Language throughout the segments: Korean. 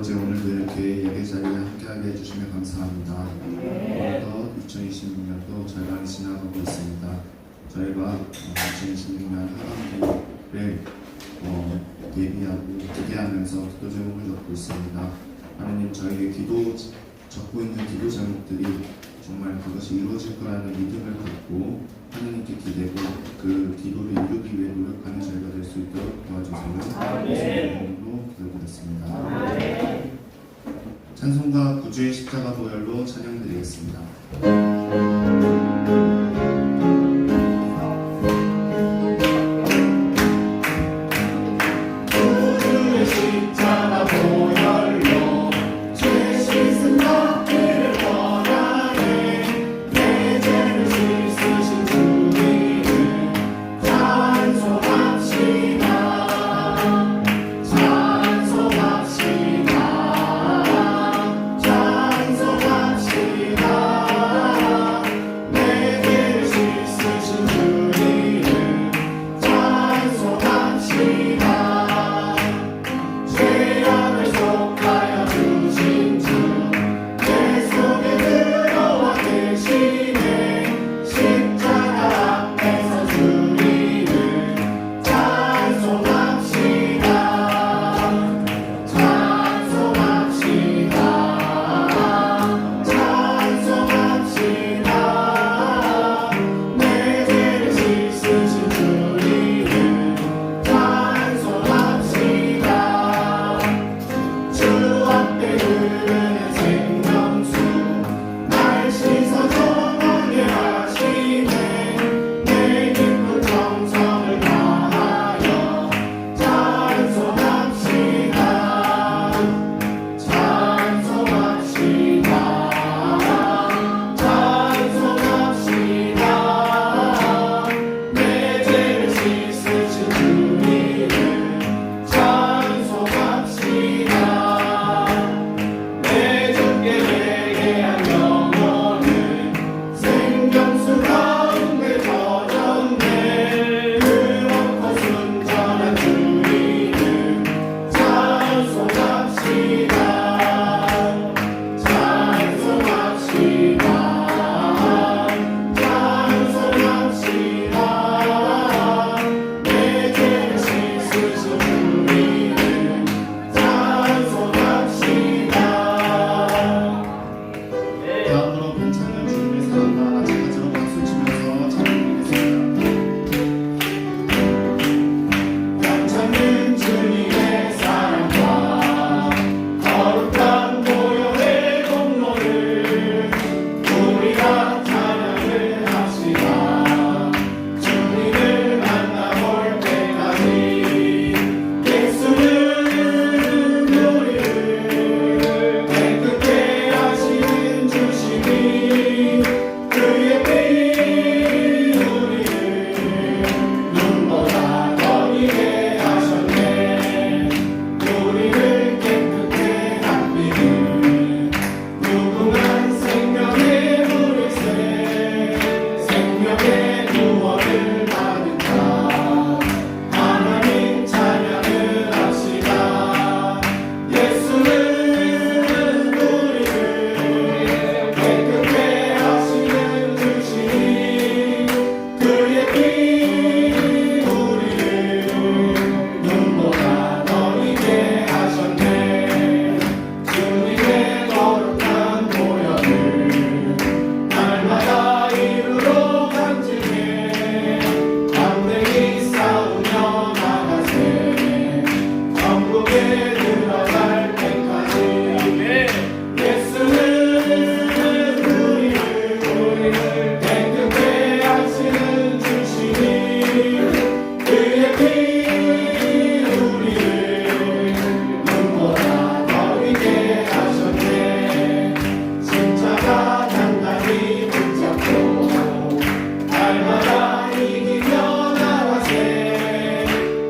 아버지, 오늘도 이렇게 예배 자리에 함께하게 해주시며 감사합니다. 오늘도 2026년도 절반이 지나가고 있습니다. 저희가 2026년 하반기를 예비하고 기대하면서 기도 제목을 적고 있습니다. 하나님, 저희의 적고 있는 기도 제목들이 정말 그것이 이루어질 거라는 믿음을 갖고 하나님께 기대고 그 기도를 이루기 위해 노력하는 저희가 될 수 있도록 도와주세요. 예수님으로 기도드렸습니다. 찬송가 구주의 십자가 보혈로 찬양드리겠습니다.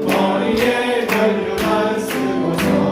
머리에 혈류만 쓰고서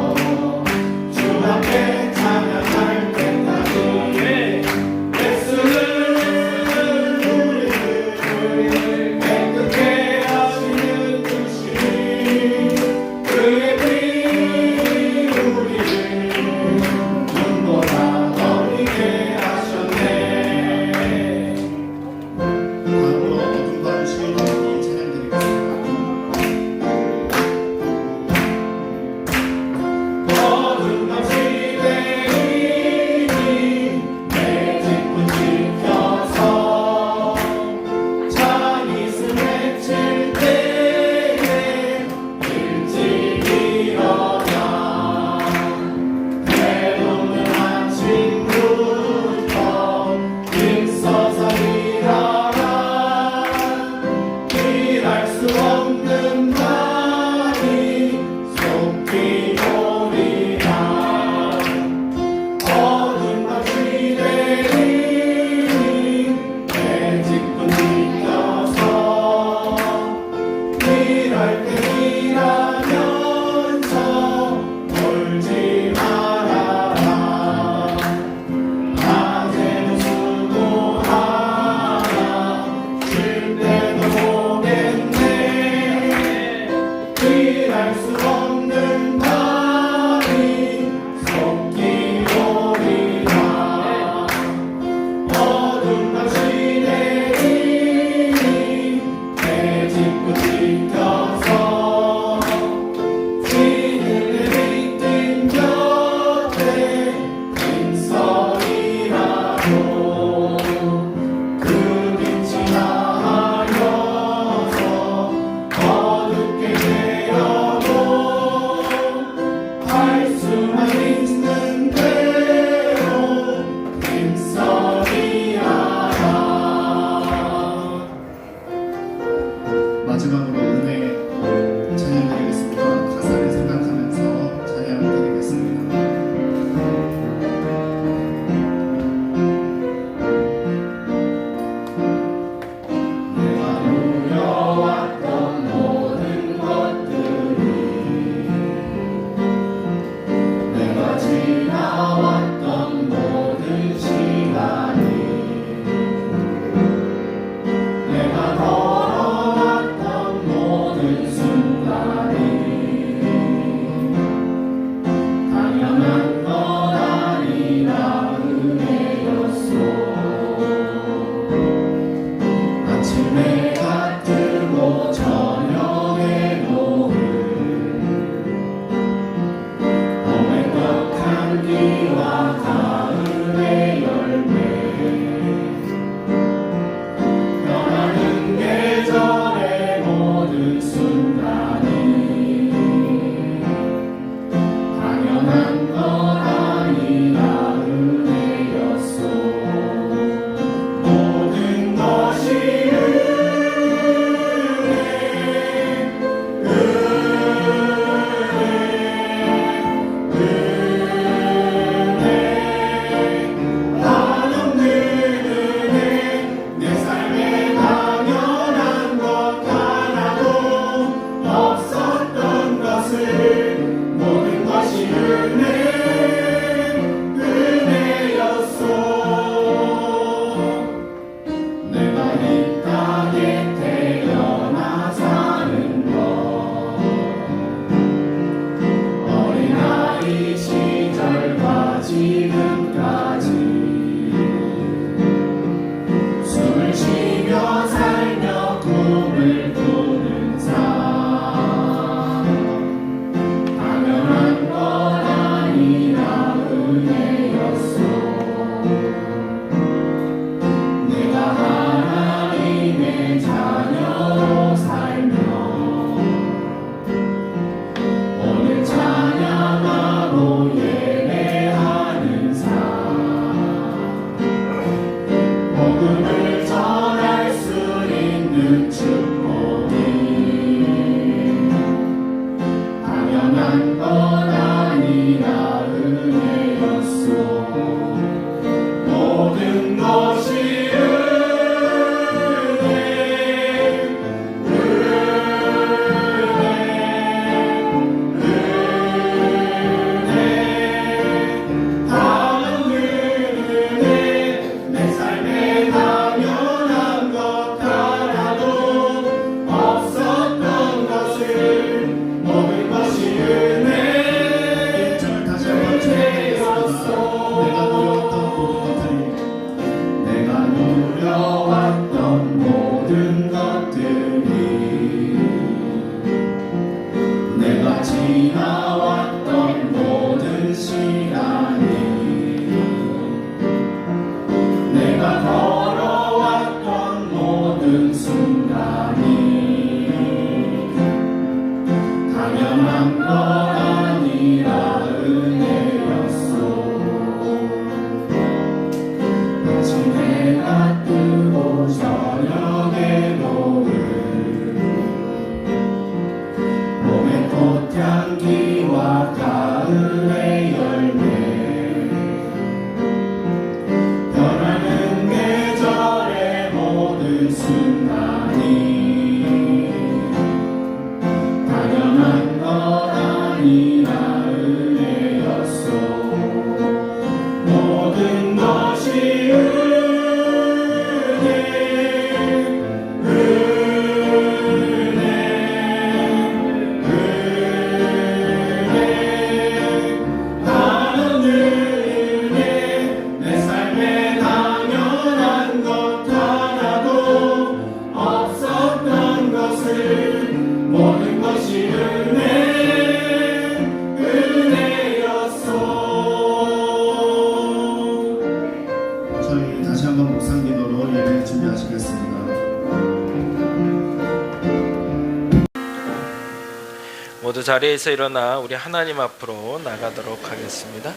자리에서 일어나 우리 하나님 앞으로 나가도록 하겠습니다.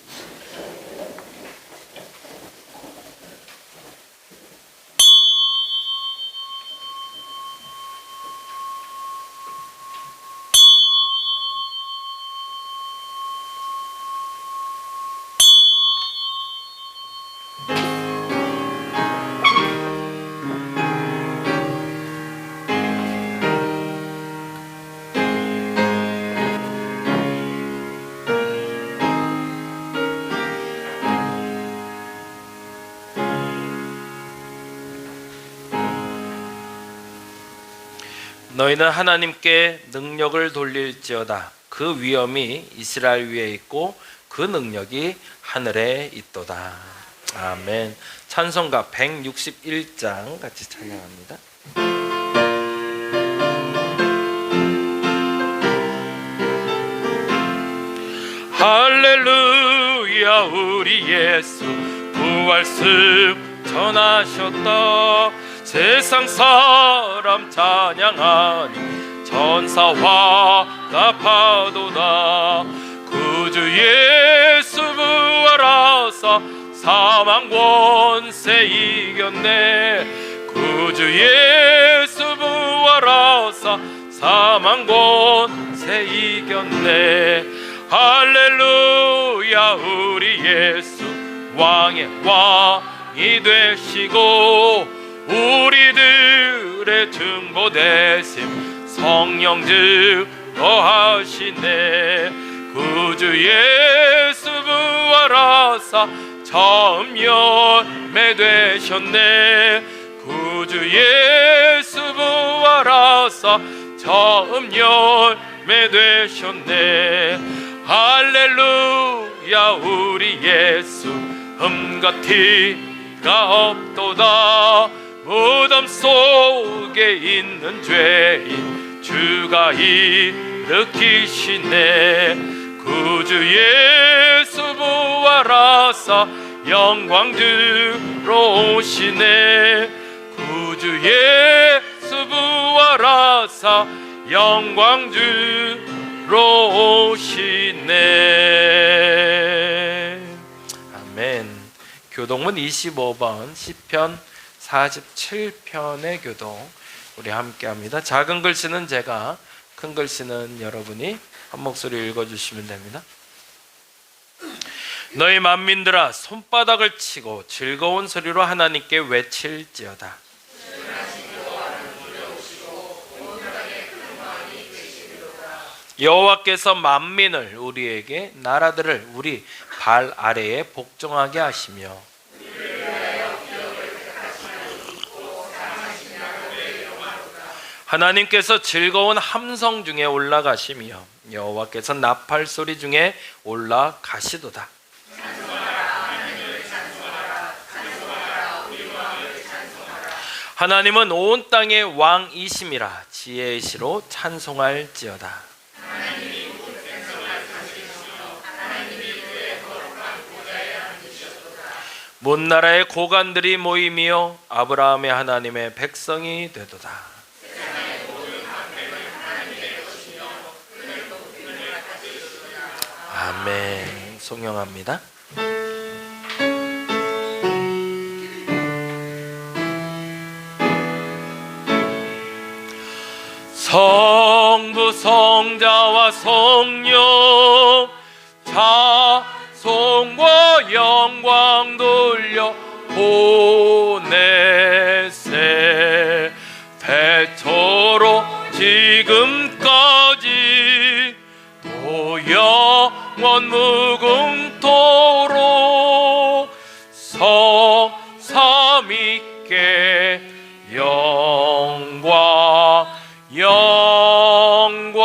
너희는 하나님께 능력을 돌릴지어다. 그 위엄이 이스라엘 위에 있고 그 능력이 하늘에 있도다. 아멘. 찬송가 161장 같이 찬양합니다. 할렐루야. 우리 예수 부활승 전하셨다. 세상 사람 찬양하니 천사와 나파도다. 구주 예수 부활하사 사망 권세 이겼네. 구주 예수 부활하사 사망 권세 이겼네. 할렐루야. 우리 예수 왕의 왕이 되시고 우리들의 증거 되심 성령 증거하시네. 구주 예수 부활하사 처음 열매 되셨네. 구주 예수 부활하사 처음 열매 되셨네. 할렐루야. 우리 예수 흠같이가 없도다. 무덤 속에 있는 죄인 주가 일으키시네. 구주 예수 부활하사 영광 주로 오시네. 구주 예수 부활하사 영광 주로 오시네. 아멘. 교동문 25번 시편 47편의 교동 우리 함께 합니다. 작은 글씨는 제가, 큰 글씨는 여러분이 한 목소리 읽어주시면 됩니다. 너희 만민들아 손바닥을 치고 즐거운 소리로 하나님께 외칠지어다. 여호와께서 만민을 우리에게 나라들을 우리 발 아래에 복종하게 하시며 하나님께서 즐거운 함성 중에 올라가시며 여호와께서 나팔 소리 중에 올라가시도다. 하나님은 온 땅의 왕이심이라 지혜의 시로 찬송할지어다. 문 나라의 고관들이 모이며 아브라함의 하나님의 백성이 되도다. 아멘. 송영합니다. 성부 성자와 성령 자손과 영광 돌려 보내세. 대처로 지금까지 또 영원 무궁토록 성삼위께 영광 영광.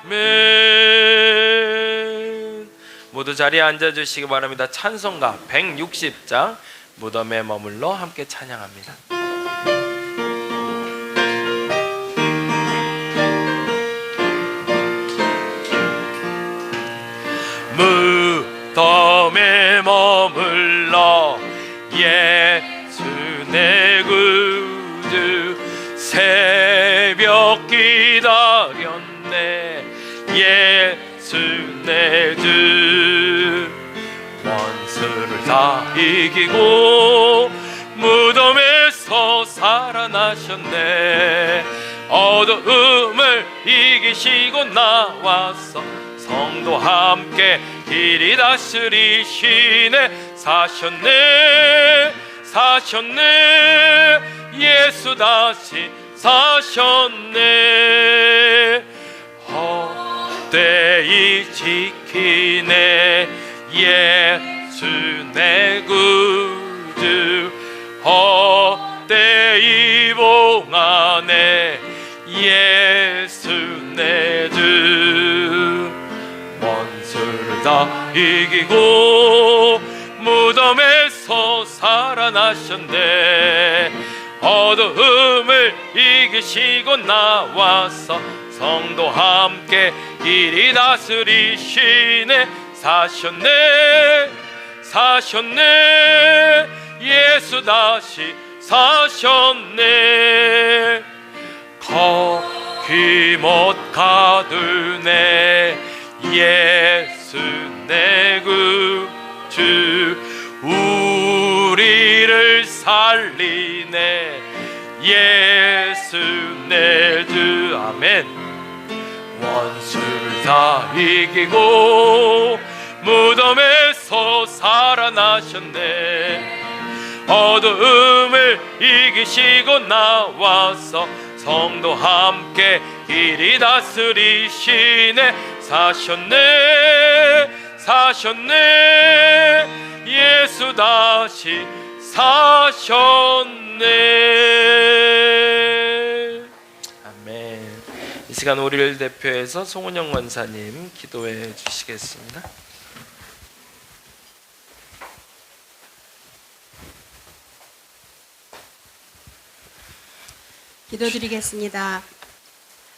아멘. 모두 자리에 앉아주시기 바랍니다. 찬송가 160장 무덤에 머물러 함께 찬양합니다. 무덤에 머물러 예수 내 구주 기다렸네. 예수 내 주 원수를 다 이기고 무덤에서 살아나셨네. 어두움을 이기시고 나와서 성도 함께 길이 다스리시네. 사셨네 사셨네. 예수 다시 사셨네. 헛되이 지키네. 예수 내 구주 헛되이 봉하네. 예수 내 주 원수를 다 이기고 무덤에서 살아나셨네. 어두움을 이기시고 나와서 성도 함께 길이 다스리시네. 사셨네 사셨네. 예수 다시 사셨네. 거기못 가두네. 예수 내 구주 우리를 살리네. 예수 내 주 아멘. 원수를 다 이기고 무덤에서 살아나셨네. 어두움을 이기시고 나와서 성도 함께 길이 다스리시네. 사셨네 사셨네. 예수 다시 사셨네. 아멘. 이 시간 우리를 대표해서 송은영 권사님 기도해 주시겠습니다. 기도드리겠습니다.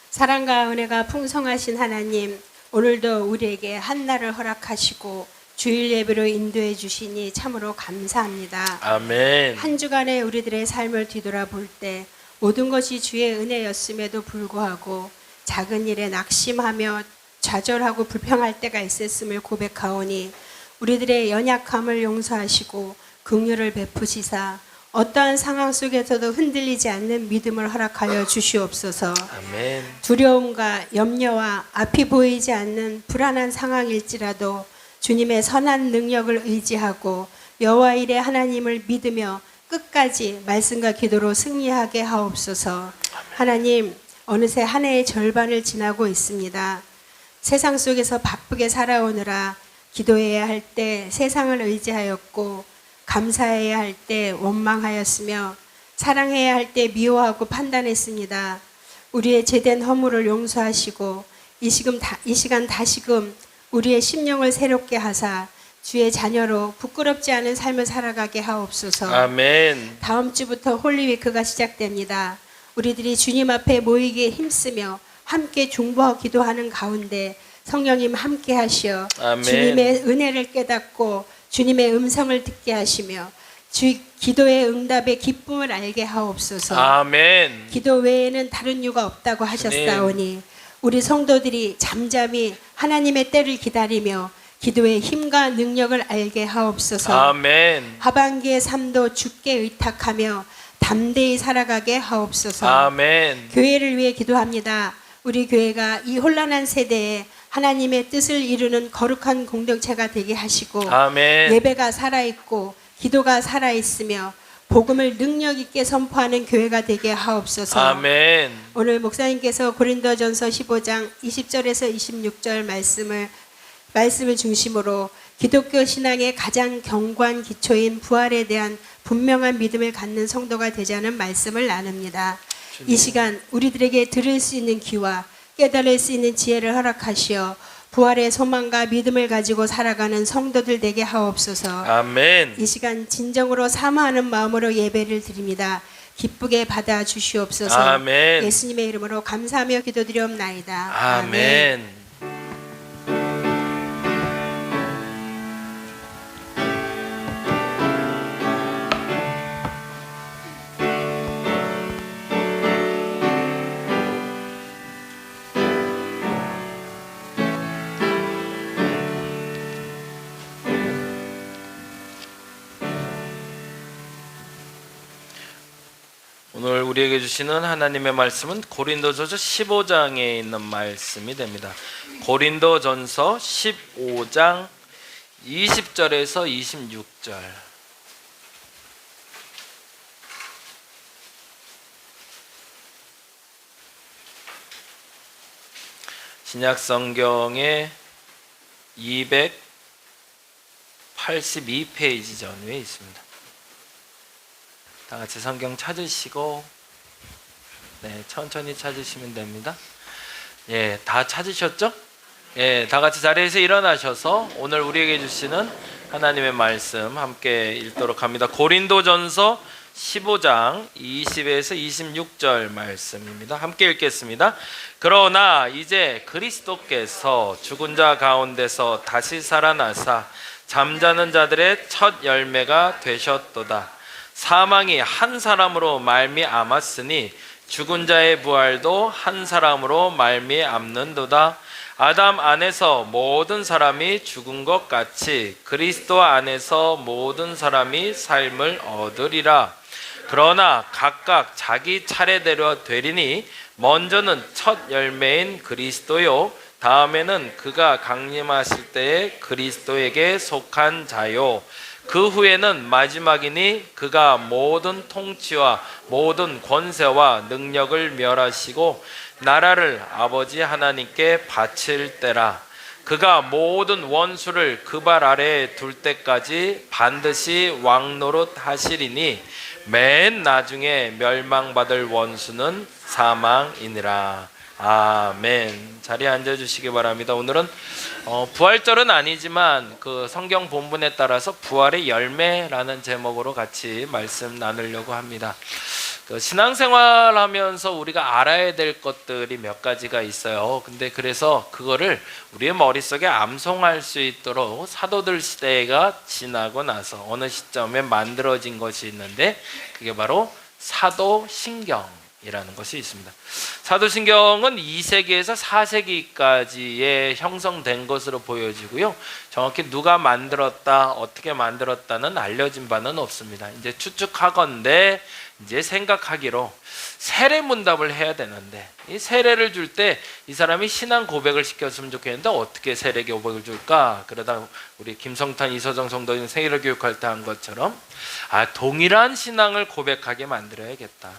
사랑과 은혜가 풍성하신 하나님, 오늘도 우리에게 한날을 허락하시고 주일 예배로 인도해 주시니 참으로 감사합니다. 아멘. 한 주간의 우리들의 삶을 뒤돌아볼 때 모든 것이 주의 은혜였음에도 불구하고 작은 일에 낙심하며 좌절하고 불평할 때가 있었음을 고백하오니 우리들의 연약함을 용서하시고 긍휼을 베푸시사 어떠한 상황 속에서도 흔들리지 않는 믿음을 허락하여 주시옵소서. 아멘. 두려움과 염려와 앞이 보이지 않는 불안한 상황일지라도 주님의 선한 능력을 의지하고 여호와 일의 하나님을 믿으며 끝까지 말씀과 기도로 승리하게 하옵소서. 하나님, 어느새 한 해의 절반을 지나고 있습니다. 세상 속에서 바쁘게 살아오느라 기도해야 할 때 세상을 의지하였고 감사해야 할 때 원망하였으며 사랑해야 할 때 미워하고 판단했습니다. 우리의 제된 허물을 용서하시고 이 시간 다시금 우리의 심령을 새롭게 하사 주의 자녀로 부끄럽지 않은 삶을 살아가게 하옵소서. 아멘. 다음 주부터 홀리위크가 시작됩니다. 우리들이 주님 앞에 모이기에 힘쓰며 함께 중보하고 기도하는 가운데 성령님 함께 하시어 아멘. 주님의 은혜를 깨닫고 주님의 음성을 듣게 하시며 기도의 응답의 기쁨을 알게 하옵소서. 아멘. 기도 외에는 다른 이유가 없다고 하셨사오니 우리 성도들이 잠잠히 하나님의 때를 기다리며 기도의 힘과 능력을 알게 하옵소서. 아멘. 하반기의 삶도 주께 의탁하며 담대히 살아가게 하옵소서. 아멘. 교회를 위해 기도합니다. 우리 교회가 이 혼란한 세대에 하나님의 뜻을 이루는 거룩한 공동체가 되게 하시고 아멘. 예배가 살아있고 기도가 살아있으며 복음을 능력 있게 선포하는 교회가 되게 하옵소서. 아멘. 오늘 목사님께서 고린도전서 15장 20절에서 26절 말씀을 중심으로 기독교 신앙의 가장 견고한 기초인 부활에 대한 분명한 믿음을 갖는 성도가 되자는 말씀을 나눕니다. 이 시간 우리들에게 들을 수 있는 귀와 깨달을 수 있는 지혜를 허락하시어 부활의 소망과 믿음을 가지고 살아가는 성도들 되게 하옵소서. 아멘. 이 시간 진정으로 사모하는 마음으로 예배를 드립니다. 기쁘게 받아 주시옵소서. 아멘. 예수님의 이름으로 감사하며 기도드리옵나이다. 아멘. 오늘 우리에게 주시는 하나님의 말씀은 고린도전서 15장에 있는 말씀이 됩니다. 고린도전서 15장 20절에서 26절. 신약 성경의 282페이지 전후에 있습니다. 다 같이 성경 찾으시고 천천히 찾으시면 됩니다. 다 찾으셨죠? 다 같이 자리에서 일어나셔서 오늘 우리에게 주시는 하나님의 말씀 함께 읽도록 합니다. 고린도전서 15장 20에서 26절 말씀입니다. 함께 읽겠습니다. 그러나 이제 그리스도께서 죽은 자 가운데서 다시 살아나사 잠자는 자들의 첫 열매가 되셨도다. 사망이 한 사람으로 말미암았으니 죽은 자의 부활도 한 사람으로 말미암는도다. 아담 안에서 모든 사람이 죽은 것 같이 그리스도 안에서 모든 사람이 삶을 얻으리라. 그러나 각각 자기 차례대로 되리니 먼저는 첫 열매인 그리스도요, 다음에는 그가 강림하실 때에 그리스도에게 속한 자요, 그 후에는 마지막이니 그가 모든 통치와 모든 권세와 능력을 멸하시고 나라를 아버지 하나님께 바칠 때라. 그가 모든 원수를 그 발 아래에 둘 때까지 반드시 왕노릇 하시리니 맨 나중에 멸망받을 원수는 사망이니라. 아멘. 자리에 앉아주시기 바랍니다. 오늘은 부활절은 아니지만 그 성경 본문에 따라서 부활의 열매라는 제목으로 같이 말씀 나누려고 합니다. 그 신앙생활하면서 우리가 알아야 될 것들이 몇 가지가 있어요. 근데 그래서 그거를 우리의 머릿속에 암송할 수 있도록 사도들 시대가 지나고 나서 어느 시점에 만들어진 것이 있는데 그게 바로 사도신경이라는 것이 있습니다. 사도신경은 2세기에서 4세기까지에 형성된 것으로 보여지고요. 정확히 누가 만들었다, 어떻게 만들었다는 알려진 바는 없습니다. 이제 추측하건대 이제 생각하기로 세례문답을 해야 되는데 이 세례를 줄 때 이 사람이 신앙 고백을 시켰으면 좋겠는데 어떻게 세례 고백을 줄까? 그러다 우리 김성탄 이서정 성도님 세례 교육할 때 한 것처럼 동일한 신앙을 고백하게 만들어야겠다.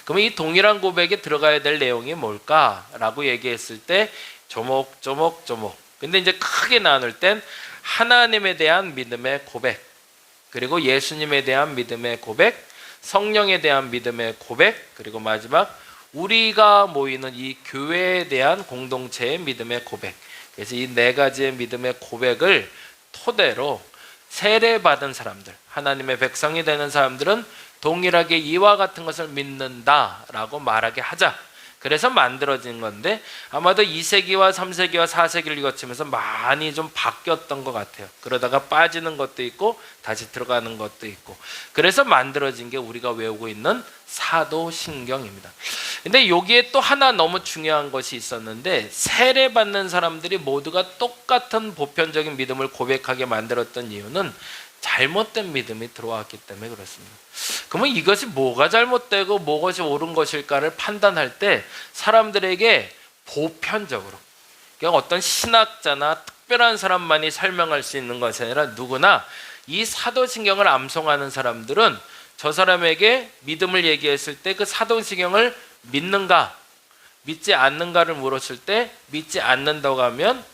그러면 이 동일한 고백에 들어가야 될 내용이 뭘까라고 얘기했을 때 조목조목. 근데 이제 크게 나눌 땐 하나님에 대한 믿음의 고백, 그리고 예수님에 대한 믿음의 고백, 성령에 대한 믿음의 고백, 그리고 마지막 우리가 모이는 이 교회에 대한 공동체의 믿음의 고백. 그래서 이 네 가지의 믿음의 고백을 토대로 세례받은 사람들, 하나님의 백성이 되는 사람들은 동일하게 이와 같은 것을 믿는다라고 말하게 하자. 그래서 만들어진 건데 아마도 2세기와 3세기와 4세기를 거치면서 많이 좀 바뀌었던 것 같아요. 그러다가 빠지는 것도 있고 다시 들어가는 것도 있고, 그래서 만들어진 게 우리가 외우고 있는 사도신경입니다. 근데 여기에 또 하나 너무 중요한 것이 있었는데, 세례받는 사람들이 모두가 똑같은 보편적인 믿음을 고백하게 만들었던 이유는 잘못된 믿음이 들어왔기 때문에 그렇습니다. 그러면 이것이 뭐가 잘못되고 무엇이 옳은 것일까를 판단할 때 사람들에게 보편적으로, 그러니까 어떤 신학자나 특별한 사람만이 설명할 수 있는 것이 아니라 누구나 이 사도신경을 암송하는 사람들은 저 사람에게 믿음을 얘기했을 때 그 사도신경을 믿는가 믿지 않는가를 물었을 때 믿지 않는다고 하면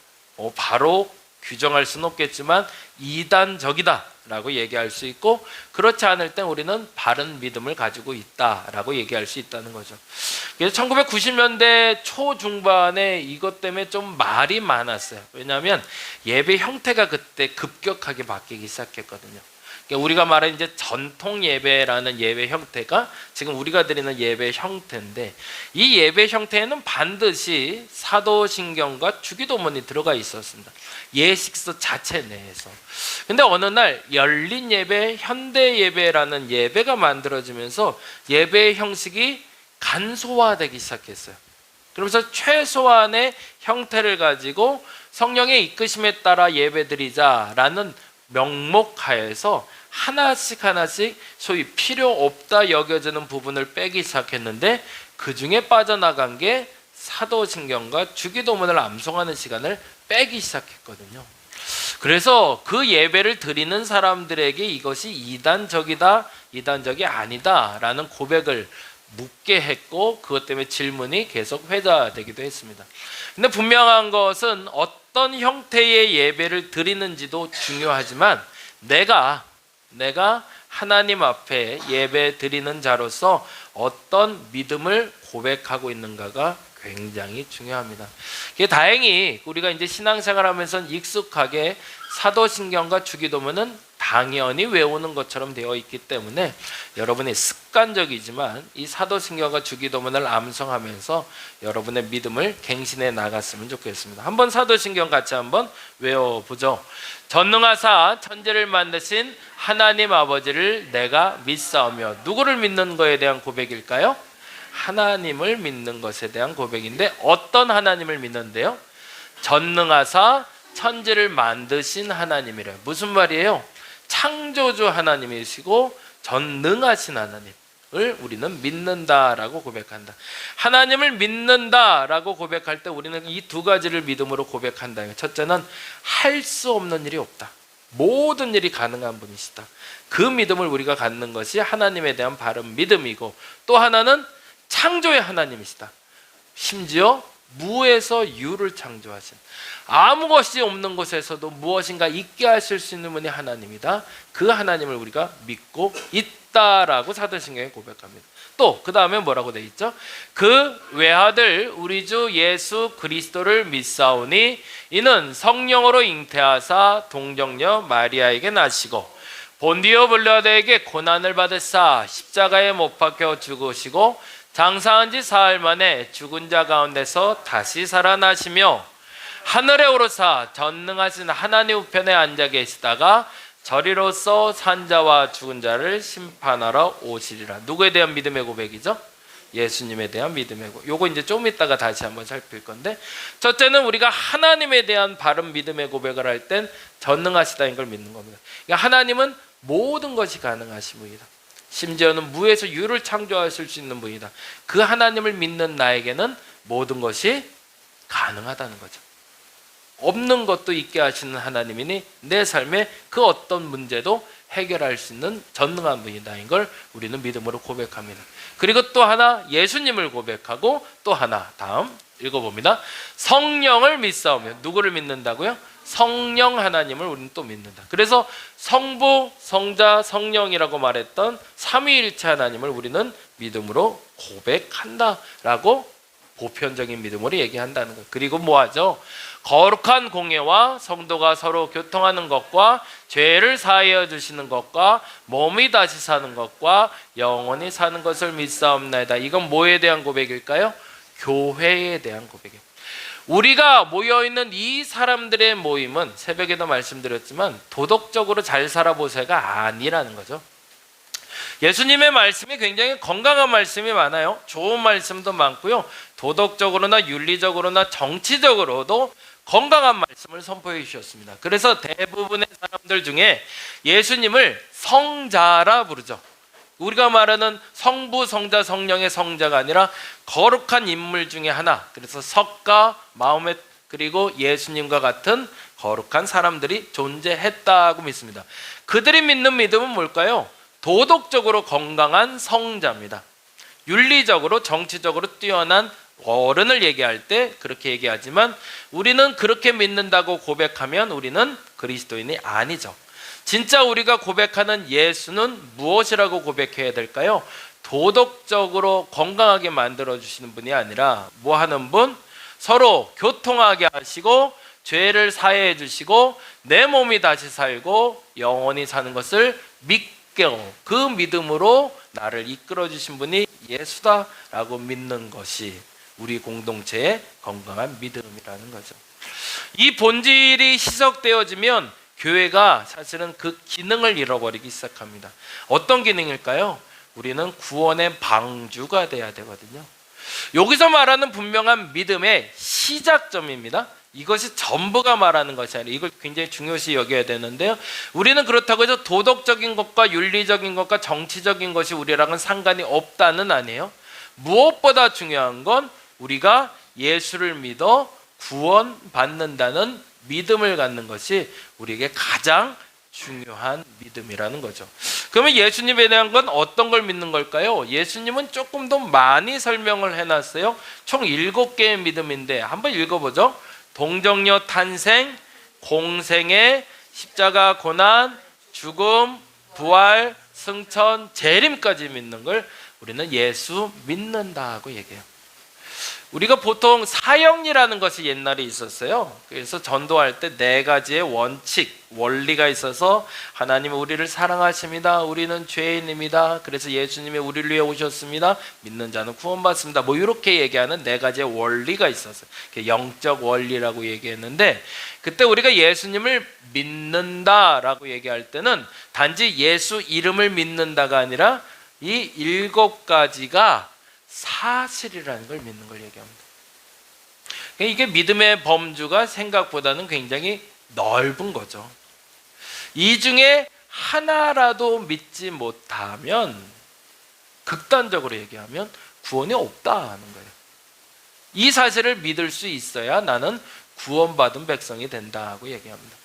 바로 규정할 수는 없겠지만 이단적이다 라고 얘기할 수 있고, 그렇지 않을 땐 우리는 바른 믿음을 가지고 있다 라고 얘기할 수 있다는 거죠. 그래서 1990년대 초중반에 이것 때문에 좀 말이 많았어요. 왜냐하면 예배 형태가 그때 급격하게 바뀌기 시작했거든요. 그러니까 우리가 말하는 이제 전통 예배라는 예배 형태가 지금 우리가 드리는 예배 형태인데, 이 예배 형태에는 반드시 사도신경과 주기도문이 들어가 있었습니다. 예식서 자체 내에서. 근데 어느 날 열린 예배, 현대 예배라는 예배가 만들어지면서 예배의 형식이 간소화되기 시작했어요. 그러면서 최소한의 형태를 가지고 성령의 이끄심에 따라 예배드리자라는 명목하에서 하나씩 하나씩 소위 필요 없다 여겨지는 부분을 빼기 시작했는데 그 중에 빠져나간 게 사도신경과 주기도문을 암송하는 시간을 빼기 시작했거든요. 그래서 그 예배를 드리는 사람들에게 이것이 이단적이다, 이단적이 아니다 라는 고백을 묻게 했고 그것 때문에 질문이 계속 회자되기도 했습니다. 근데 분명한 것은 어떤 형태의 예배를 드리는지도 중요하지만 내가 하나님 앞에 예배 드리는 자로서 어떤 믿음을 고백하고 있는가가 굉장히 중요합니다. 다행히 우리가 이제 신앙생활하면서 익숙하게 사도신경과 주기도문은 당연히 외우는 것처럼 되어 있기 때문에 여러분이 습관적이지만 이 사도신경과 주기도문을 암송하면서 여러분의 믿음을 갱신해 나갔으면 좋겠습니다. 한번 사도신경 같이 한번 외워보죠. 전능하사 천지를 만드신 하나님 아버지를 내가 믿사오며. 누구를 믿는 거에 대한 고백일까요? 하나님을 믿는 것에 대한 고백인데 어떤 하나님을 믿는데요? 전능하사 천지를 만드신 하나님이래요. 무슨 말이에요? 창조주 하나님이시고 전능하신 하나님을 우리는 믿는다라고 고백한다. 하나님을 믿는다라고 고백할 때 우리는 이 두 가지를 믿음으로 고백한다. 첫째는 할 수 없는 일이 없다. 모든 일이 가능한 분이시다. 그 믿음을 우리가 갖는 것이 하나님에 대한 바른 믿음이고, 또 하나는 창조의 하나님이시다. 심지어 무에서 유를 창조하신, 아무것이 없는 곳에서도 무엇인가 있게 하실 수 있는 분이 하나님이다. 그 하나님을 우리가 믿고 있다라고 사도신경에 고백합니다. 또 그 다음에 뭐라고 돼 있죠? 그 외아들 우리 주 예수 그리스도를 믿사오니 이는 성령으로 잉태하사 동정녀 마리아에게 나시고 본디오 빌라도에게 고난을 받으사 십자가에 못 박혀 죽으시고 장사한 지 사흘 만에 죽은 자 가운데서 다시 살아나시며 하늘에 오르사 전능하신 하나님 우편에 앉아 계시다가 저리로서 산자와 죽은 자를 심판하러 오시리라. 누구에 대한 믿음의 고백이죠? 예수님에 대한 믿음의 고백. 요거 이제 좀 이따가 다시 한번 살필 건데, 첫째는 우리가 하나님에 대한 바른 믿음의 고백을 할 땐 전능하시다는 걸 믿는 겁니다. 그러니까 하나님은 모든 것이 가능하신 분이다. 심지어는 무에서 유를 창조하실 수 있는 분이다. 그 하나님을 믿는 나에게는 모든 것이 가능하다는 거죠. 없는 것도 있게 하시는 하나님이니 내 삶에 그 어떤 문제도 해결할 수 있는 전능한 분이다. 이걸 우리는 믿음으로 고백합니다. 그리고 또 하나 예수님을 고백하고, 또 하나 다음 읽어봅니다. 성령을 믿사오며. 누구를 믿는다고요? 성령 하나님을 우리는 또 믿는다. 그래서 성부, 성자, 성령이라고 말했던 삼위일체 하나님을 우리는 믿음으로 고백한다라고 보편적인 믿음으로 얘기한다는 것. 그리고 뭐하죠? 거룩한 공예와 성도가 서로 교통하는 것과 죄를 사하여 주시는 것과 몸이 다시 사는 것과 영원히 사는 것을 믿사옵나이다. 이건 뭐에 대한 고백일까요? 교회에 대한 고백이에요. 우리가 모여있는 이 사람들의 모임은 새벽에도 말씀드렸지만 도덕적으로 잘 살아보세요가 아니라는 거죠. 예수님의 말씀이 굉장히 건강한 말씀이 많아요. 좋은 말씀도 많고요. 도덕적으로나 윤리적으로나 정치적으로도 건강한 말씀을 선포해 주셨습니다. 그래서 대부분의 사람들 중에 예수님을 성자라 부르죠. 우리가 말하는 성부, 성자, 성령의 성자가 아니라 거룩한 인물 중에 하나. 그래서 석가, 마호멧, 그리고 예수님과 같은 거룩한 사람들이 존재했다고 믿습니다. 그들이 믿는 믿음은 뭘까요? 도덕적으로 건강한 성자입니다. 윤리적으로, 정치적으로 뛰어난 어른을 얘기할 때 그렇게 얘기하지만 우리는 그렇게 믿는다고 고백하면 우리는 그리스도인이 아니죠. 진짜 우리가 고백하는 예수는 무엇이라고 고백해야 될까요? 도덕적으로 건강하게 만들어주시는 분이 아니라 뭐 하는 분? 서로 교통하게 하시고 죄를 사해해 주시고 내 몸이 다시 살고 영원히 사는 것을 믿고 그 믿음으로 나를 이끌어 주신 분이 예수다라고 믿는 것이 우리 공동체의 건강한 믿음이라는 거죠. 이 본질이 희석되어지면 교회가 사실은 그 기능을 잃어버리기 시작합니다. 어떤 기능일까요? 우리는 구원의 방주가 돼야 되거든요. 여기서 말하는 분명한 믿음의 시작점입니다. 이것이 전부가 말하는 것이 아니라 이걸 굉장히 중요시 여겨야 되는데요. 우리는 그렇다고 해서 도덕적인 것과 윤리적인 것과 정치적인 것이 우리랑은 상관이 없다는 아니에요. 무엇보다 중요한 건 우리가 예수를 믿어 구원받는다는 믿음을 갖는 것이 우리에게 가장 중요한 믿음이라는 거죠. 그러면 예수님에 대한 건 어떤 걸 믿는 걸까요? 예수님은 조금 더 많이 설명을 해놨어요. 총 7개의 믿음인데 한번 읽어보죠. 동정녀 탄생, 공생애, 십자가 고난, 죽음, 부활, 승천, 재림까지 믿는 걸 우리는 예수 믿는다고 얘기해요. 우리가 보통 사형리라는 것이 옛날에 있었어요. 그래서 전도할 때 4가지의 원칙, 원리가 있어서 하나님은 우리를 사랑하십니다. 우리는 죄인입니다. 그래서 예수님이 우리를 위해 오셨습니다. 믿는 자는 구원받습니다. 뭐 이렇게 얘기하는 4가지의 원리가 있었어요. 영적 원리라고 얘기했는데 그때 우리가 예수님을 믿는다라고 얘기할 때는 단지 예수 이름을 믿는다가 아니라 이 7가지가 사실이라는 걸 믿는 걸 얘기합니다. 이게 믿음의 범주가 생각보다는 굉장히 넓은 거죠. 이 중에 하나라도 믿지 못하면 극단적으로 얘기하면 구원이 없다는 거예요. 이 사실을 믿을 수 있어야 나는 구원받은 백성이 된다고 얘기합니다.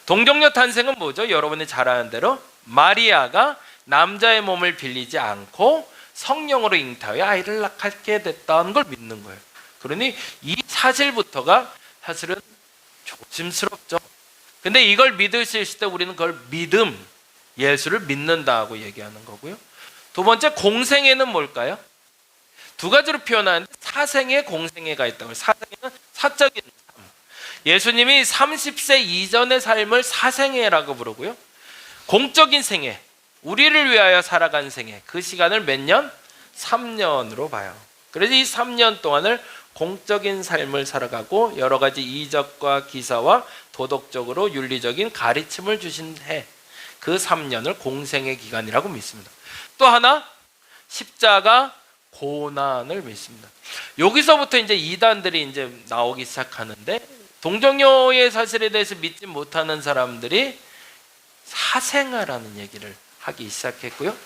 동정녀 탄생은 뭐죠? 여러분이 잘 아는 대로 마리아가 남자의 몸을 빌리지 않고 성령으로 잉태하여 아이를 낳게 됐다는 걸 믿는 거예요. 그러니 이 사실부터가 사실은 조심스럽죠. 근데 이걸 믿을 수 있을 때 우리는 그걸 믿음, 예수를 믿는다고 얘기하는 거고요. 두 번째 공생애는 뭘까요? 2가지로 표현하는데 사생애, 공생애가 있다고 해요. 사생애는 사적인 삶. 예수님이 30세 이전의 삶을 사생애라고 부르고요. 공적인 생애, 우리를 위하여 살아간 생애, 그 시간을 몇 년? 3년으로 봐요. 그래서 이 3년 동안을 공적인 삶을 살아가고 여러 가지 이적과 기사와 도덕적으로 윤리적인 가르침을 주신 해, 그 3년을 공생의 기간이라고 믿습니다. 또 하나 십자가 고난을 믿습니다. 여기서부터 이제 이단들이 이제 나오기 시작하는데 동정녀의 사실에 대해서 믿지 못하는 사람들이 사생아라는 얘기를 하기 시작했고요.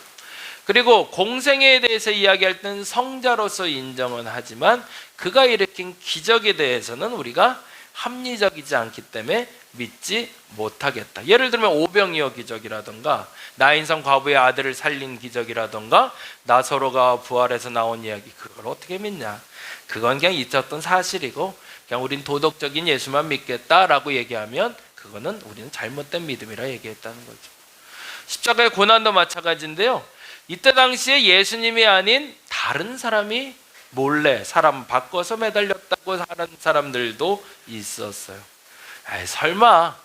그리고 공생애에 대해서 이야기할 때는 성자로서 인정은 하지만 그가 일으킨 기적에 대해서는 우리가 합리적이지 않기 때문에 믿지 못하겠다. 예를 들면 오병이어 기적이라든가 나인성 과부의 아들을 살린 기적이라든가 나사로가 부활해서 나온 이야기, 그걸 어떻게 믿냐? 그건 그냥 있었던 사실이고 그냥 우린 도덕적인 예수만 믿겠다라고 얘기하면 그거는 우리는 잘못된 믿음이라 얘기했다는 거죠. 십자가의 고난도 마찬가지인데요. 이때 당시에 예수님이 아닌 다른 사람이 몰래 사람 바꿔서 매달렸다고 하는 사람들도 있었어요. 설마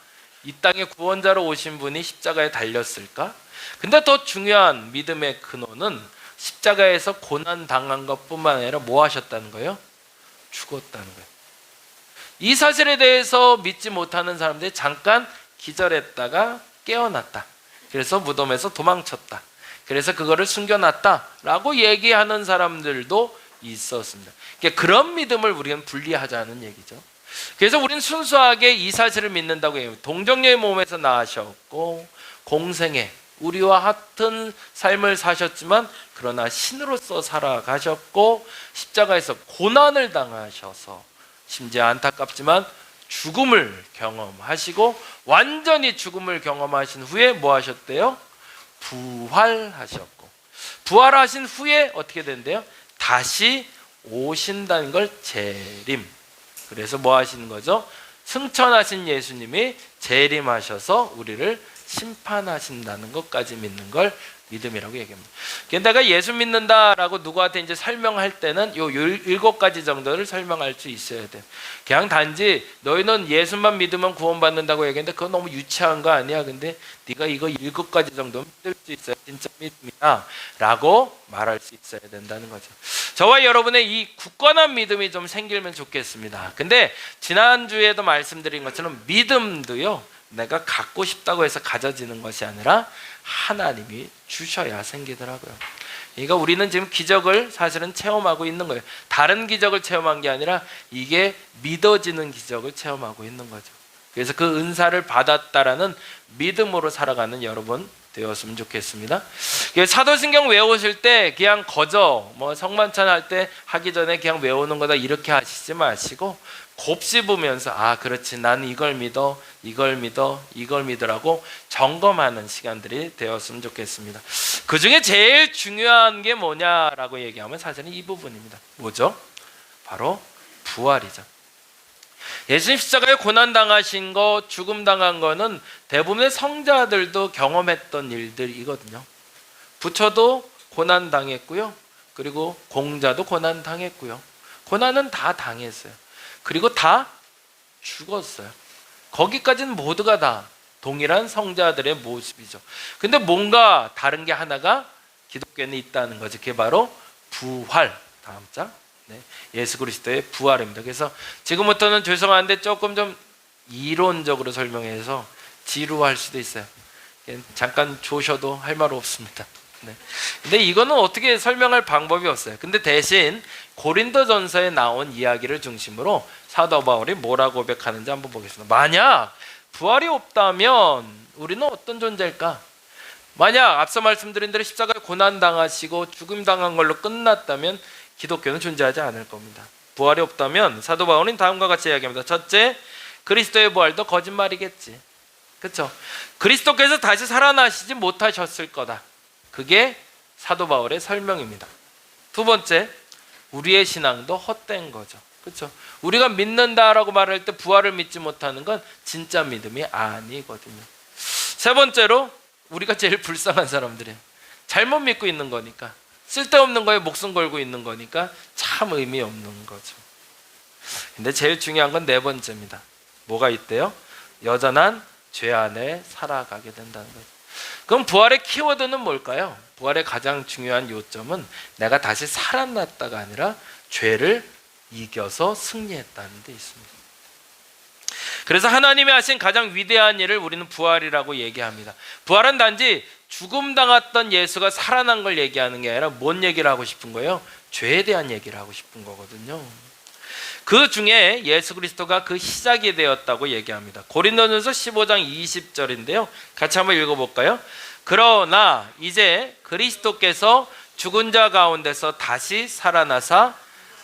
이 땅에 구원자로 오신 분이 십자가에 달렸을까? 근데 더 중요한 믿음의 근원은 십자가에서 고난 당한 것뿐만 아니라 뭐 하셨다는 거예요? 죽었다는 거예요. 이 사실에 대해서 믿지 못하는 사람들이 잠깐 기절했다가 깨어났다. 그래서 무덤에서 도망쳤다. 그래서 그거를 숨겨놨다라고 얘기하는 사람들도 있었습니다. 그런 믿음을 우리는 분리하자는 얘기죠. 그래서 우리는 순수하게 이 사실을 믿는다고 해요. 동정녀의 몸에서 나으셨고 공생애, 우리와 같은 삶을 사셨지만 그러나 신으로서 살아가셨고 십자가에서 고난을 당하셔서 심지어 안타깝지만 죽음을 경험하시고 완전히 죽음을 경험하신 후에 뭐 하셨대요? 부활하셨고 부활하신 후에 어떻게 된대요? 다시 오신다는 걸 재림. 그래서 뭐 하시는 거죠? 승천하신 예수님이 재림하셔서 우리를 심판하신다는 것까지 믿는 걸 믿음이라고 얘기합니다. 내가 예수 믿는다라고 누구한테 이제 설명할 때는 요 7가지 정도를 설명할 수 있어야 돼. 그냥 단지 너희는 예수만 믿으면 구원받는다고 얘기했는데 그건 너무 유치한 거 아니야? 근데 네가 이거 7가지 정도는 믿을 수 있어야 진짜 믿음이야 라고 말할 수 있어야 된다는 거죠. 저와 여러분의 이 굳건한 믿음이 좀 생기면 좋겠습니다. 근데 지난주에도 말씀드린 것처럼 믿음도요, 내가 갖고 싶다고 해서 가져지는 것이 아니라 하나님이 주셔야 생기더라고요. 그러니까 우리는 지금 기적을 사실은 체험하고 있는 거예요. 다른 기적을 체험한 게 아니라 이게 믿어지는 기적을 체험하고 있는 거죠. 그래서 그 은사를 받았다라는 믿음으로 살아가는 여러분 되었으면 좋겠습니다. 사도신경 외우실 때 그냥 거저 성만찬 할 때 하기 전에 그냥 외우는 거다 이렇게 하시지 마시고 곱씹으면서 그렇지, 나는 이걸 믿어, 이걸 믿어, 이걸 믿으라고 점검하는 시간들이 되었으면 좋겠습니다. 그 중에 제일 중요한 게 뭐냐라고 얘기하면 사실은 이 부분입니다. 뭐죠? 바로 부활이죠. 예수님 십자가에 고난당하신 거, 죽음당한 거는 대부분의 성자들도 경험했던 일들이거든요. 부처도 고난당했고요. 그리고 공자도 고난당했고요. 고난은 다 당했어요. 그리고 다 죽었어요. 거기까지는 모두가 다 동일한 성자들의 모습이죠. 근데 뭔가 다른 게 하나가 기독교에는 있다는 거죠. 그게 바로 부활. 다음 장. 네, 예수 그리스도의 부활입니다. 그래서 지금부터는 죄송한데 조금 좀 이론적으로 설명해서 지루할 수도 있어요. 잠깐 조셔도 할 말 없습니다. 네. 근데 이거는 어떻게 설명할 방법이 없어요. 근데 대신 고린도전서에 나온 이야기를 중심으로 사도 바울이 뭐라고 고백하는지 한번 보겠습니다. 만약 부활이 없다면 우리는 어떤 존재일까? 만약 앞서 말씀드린 대로 십자가에 고난당하시고 죽음당한 걸로 끝났다면 기독교는 존재하지 않을 겁니다. 부활이 없다면 사도 바울은 다음과 같이 이야기합니다. 첫째, 그리스도의 부활도 거짓말이겠지. 그렇죠? 그리스도께서 다시 살아나시지 못하셨을 거다. 그게 사도 바울의 설명입니다. 두 번째, 우리의 신앙도 헛된 거죠. 그렇죠? 우리가 믿는다라고 말할 때 부활을 믿지 못하는 건 진짜 믿음이 아니거든요. 세 번째로, 우리가 제일 불쌍한 사람들이에요. 잘못 믿고 있는 거니까, 쓸데없는 거에 목숨 걸고 있는 거니까 참 의미 없는 거죠. 근데 제일 중요한 건 네 번째입니다. 뭐가 있대요? 여전한 죄 안에 살아가게 된다는 거죠. 그럼 부활의 키워드는 뭘까요? 부활의 가장 중요한 요점은 내가 다시 살아났다가 아니라 죄를 이겨서 승리했다는 데 있습니다. 그래서 하나님이 하신 가장 위대한 일을 우리는 부활이라고 얘기합니다. 부활은 단지 죽음당했던 예수가 살아난 걸 얘기하는 게 아니라 뭔 얘기를 하고 싶은 거예요? 죄에 대한 얘기를 하고 싶은 거거든요. 그 중에 예수 그리스도가 그 시작이 되었다고 얘기합니다. 고린도전서 15장 20절인데요. 같이 한번 읽어볼까요? 그러나 이제 그리스도께서 죽은 자 가운데서 다시 살아나사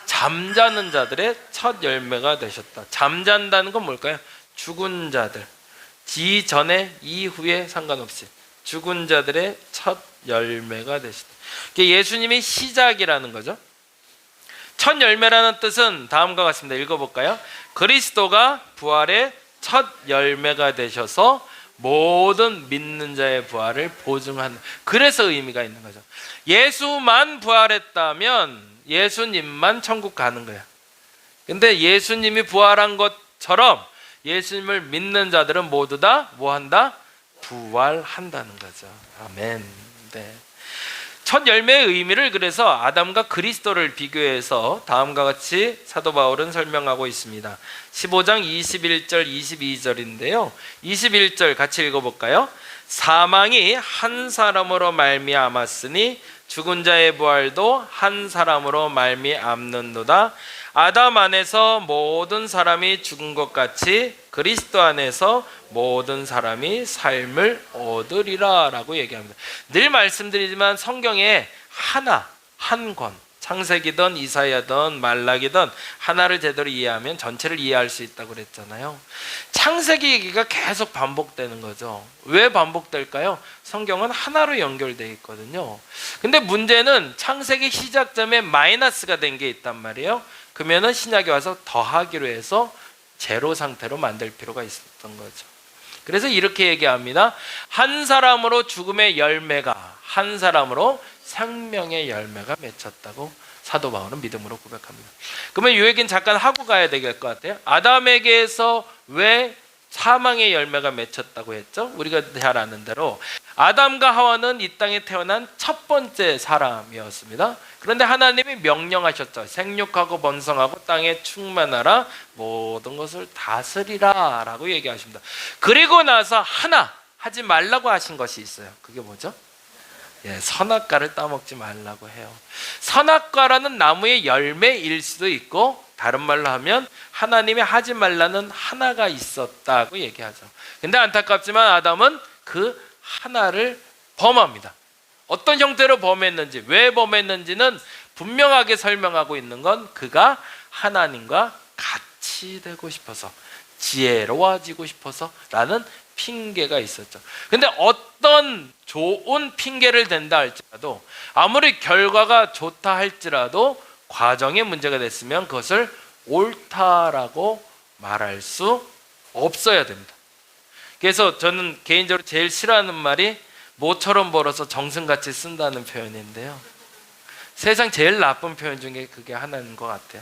잠자는 자들의 첫 열매가 되셨다. 잠잔다는 건 뭘까요? 죽은 자들. 이전에 이후에 상관없이 죽은 자들의 첫 열매가 되셨다. 예수님이 시작이라는 거죠. 첫 열매라는 뜻은 다음과 같습니다. 읽어볼까요? 그리스도가 부활의 첫 열매가 되셔서 모든 믿는 자의 부활을 보증하는, 그래서 의미가 있는 거죠. 예수만 부활했다면 예수님만 천국 가는 거야. 근데 예수님이 부활한 것처럼 예수님을 믿는 자들은 모두 다 뭐한다? 부활한다는 거죠. 아멘. 네. 첫 열매의 의미를 그래서 아담과 그리스도를 비교해서 다음과 같이 사도 바울은 설명하고 있습니다. 15장 21절 22절인데요. 21절 같이 읽어볼까요? 사망이 한 사람으로 말미암았으니 죽은 자의 부활도 한 사람으로 말미암는도다. 아담 안에서 모든 사람이 죽은 것 같이 그리스도 안에서 모든 사람이 삶을 얻으리라 라고 얘기합니다. 늘 말씀드리지만 성경에 하나, 한 권, 창세기든 이사야든 말라기든 하나를 제대로 이해하면 전체를 이해할 수 있다고 그랬잖아요. 창세기 얘기가 계속 반복되는 거죠. 왜 반복될까요? 성경은 하나로 연결되어 있거든요. 근데 문제는 창세기 시작점에 마이너스가 된 게 있단 말이에요. 그러면은 신약에 와서 더하기로 해서 제로 상태로 만들 필요가 있었던 거죠. 그래서 이렇게 얘기합니다. 한 사람으로 죽음의 열매가 한 사람으로 생명의 열매가 맺혔다고 사도 바울은 믿음으로 고백합니다. 그러면 이 얘기는 잠깐 하고 가야 될 것 같아요. 아담에게서 왜 사망의 열매가 맺혔다고 했죠? 우리가 잘 아는 대로 아담과 하와는 이 땅에 태어난 첫 번째 사람이었습니다. 그런데 하나님이 명령하셨죠. 생육하고 번성하고 땅에 충만하라, 모든 것을 다스리라 라고 얘기하십니다. 그리고 나서 하나 하지 말라고 하신 것이 있어요. 그게 뭐죠? 선악과를 따먹지 말라고 해요. 선악과라는 나무의 열매일 수도 있고, 다른 말로 하면 하나님이 하지 말라는 하나가 있었다고 얘기하죠. 근데 안타깝지만 아담은 그 하나를 범합니다. 어떤 형태로 범했는지, 왜 범했는지는 분명하게 설명하고 있는 건 그가 하나님과 같이 되고 싶어서, 지혜로워지고 싶어서 라는 핑계가 있었죠. 근데 어떤 좋은 핑계를 댄다 할지라도, 아무리 결과가 좋다 할지라도 과정에 문제가 됐으면 그것을 옳다라고 말할 수 없어야 됩니다. 그래서 저는 개인적으로 제일 싫어하는 말이 모처럼 벌어서 정승같이 쓴다는 표현인데요, 세상 제일 나쁜 표현 중에 그게 하나인 것 같아요.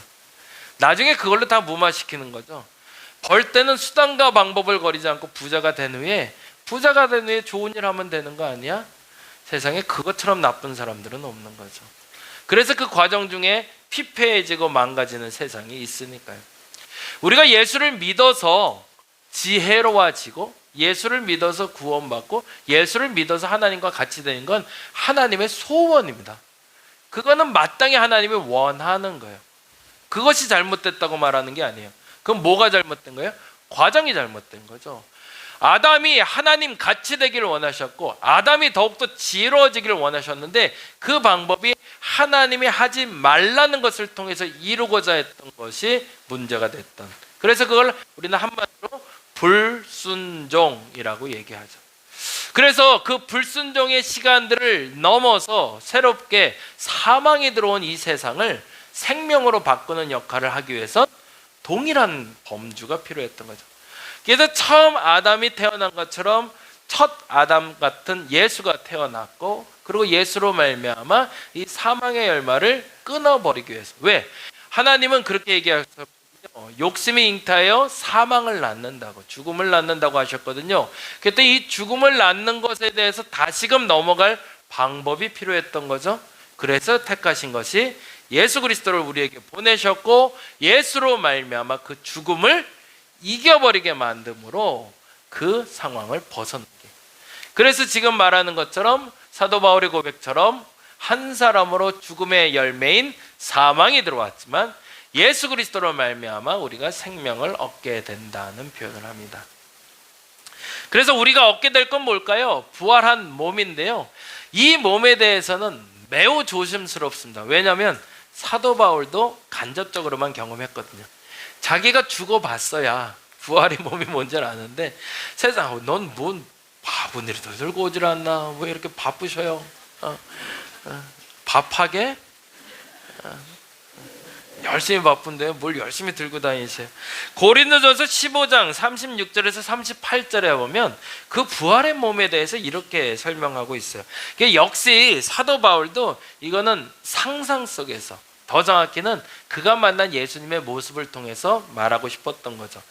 나중에 그걸로 다 무마시키는 거죠. 벌 때는 수단과 방법을 거리지 않고 부자가 된 후에 좋은 일 하면 되는 거 아니야? 세상에 그것처럼 나쁜 사람들은 없는 거죠. 그래서 그 과정 중에 피폐해지고 망가지는 세상이 있으니까요. 우리가 예수를 믿어서 지혜로워지고, 예수를 믿어서 구원받고, 예수를 믿어서 하나님과 같이 되는 건 하나님의 소원입니다. 그거는 마땅히 하나님이 원하는 거예요. 그것이 잘못됐다고 말하는 게 아니에요. 그럼 뭐가 잘못된 거예요? 과정이 잘못된 거죠. 아담이 하나님 같이 되기를 원하셨고, 아담이 더욱더 지혜로워지기를 원하셨는데, 그 방법이 하나님이 하지 말라는 것을 통해서 이루고자 했던 것이 문제가 됐던, 그래서 그걸 우리는 한마디로 불순종이라고 얘기하죠. 그래서 그 불순종의 시간들을 넘어서 새롭게 사망이 들어온 이 세상을 생명으로 바꾸는 역할을 하기 위해서 동일한 범주가 필요했던 거죠. 그래서 처음 아담이 태어난 것처럼 첫 아담 같은 예수가 태어났고, 그리고 예수로 말미암아 이 사망의 열매를 끊어버리기 위해서. 왜? 하나님은 그렇게 얘기하셨거든요. 욕심이 잉타하여 사망을 낳는다고, 죽음을 낳는다고 하셨거든요. 그때 이 죽음을 낳는 것에 대해서 다시금 넘어갈 방법이 필요했던 거죠. 그래서 택하신 것이 예수 그리스도를 우리에게 보내셨고, 예수로 말미암아 그 죽음을 이겨버리게 만듦으로 그 상황을 벗어나게. 그래서 지금 말하는 것처럼, 사도 바울의 고백처럼 한 사람으로 죽음의 열매인 사망이 들어왔지만 예수 그리스도로 말미암아 우리가 생명을 얻게 된다는 표현을 합니다. 그래서 우리가 얻게 될 건 뭘까요? 부활한 몸인데요, 이 몸에 대해서는 매우 조심스럽습니다. 왜냐하면 사도 바울도 간접적으로만 경험했거든요. 자기가 죽어봤어야 부활의 몸이 뭔지를 아는데, 세상 넌 뭔 바쁜 일도 들고 오질 않나, 왜 이렇게 바쁘셔요? 밥하게? 열심히 바쁜데요, 뭘 열심히 들고 다니세요? 고린도전서 15장 36절에서 38절에 보면 그 부활의 몸에 대해서 이렇게 설명하고 있어요. 역시 사도 바울도 이거는 상상 속에서, 더 정확히는 그가 만난 예수님의 모습을 통해서 말하고 싶었던 거죠.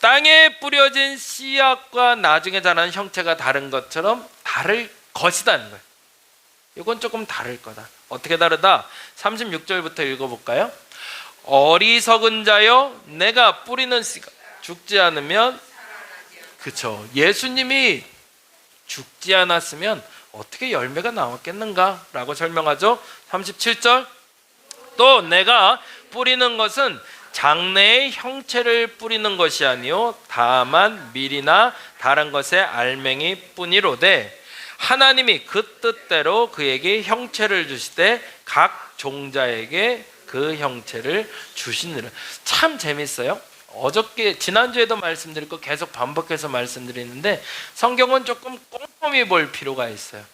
땅에 뿌려진 씨앗과 나중에 자라는 형체가 다른 것처럼 다를 것이다는 거예요. 이건 조금 다를 거다. 어떻게 다르다? 36절부터 읽어볼까요? 어리석은 자여, 내가 뿌리는 씨가 죽지 않으면, 그쵸, 예수님이 죽지 않았으면 어떻게 열매가 나왔겠는가 라고 설명하죠. 37절, 또 내가 뿌리는 것은 장래의 형체를 뿌리는 것이 아니요 다만 밀이나 다른 것의 알맹이 뿐이로되, 하나님이 그 뜻대로 그에게 형체를 주시되 각 종자에게 그 형체를 주시느라. 참 재밌어요. 어저께 지난주에도 말씀드렸고 계속 반복해서 말씀드리는데, 성경은 조금 꼼꼼히 볼 필요가 있어요.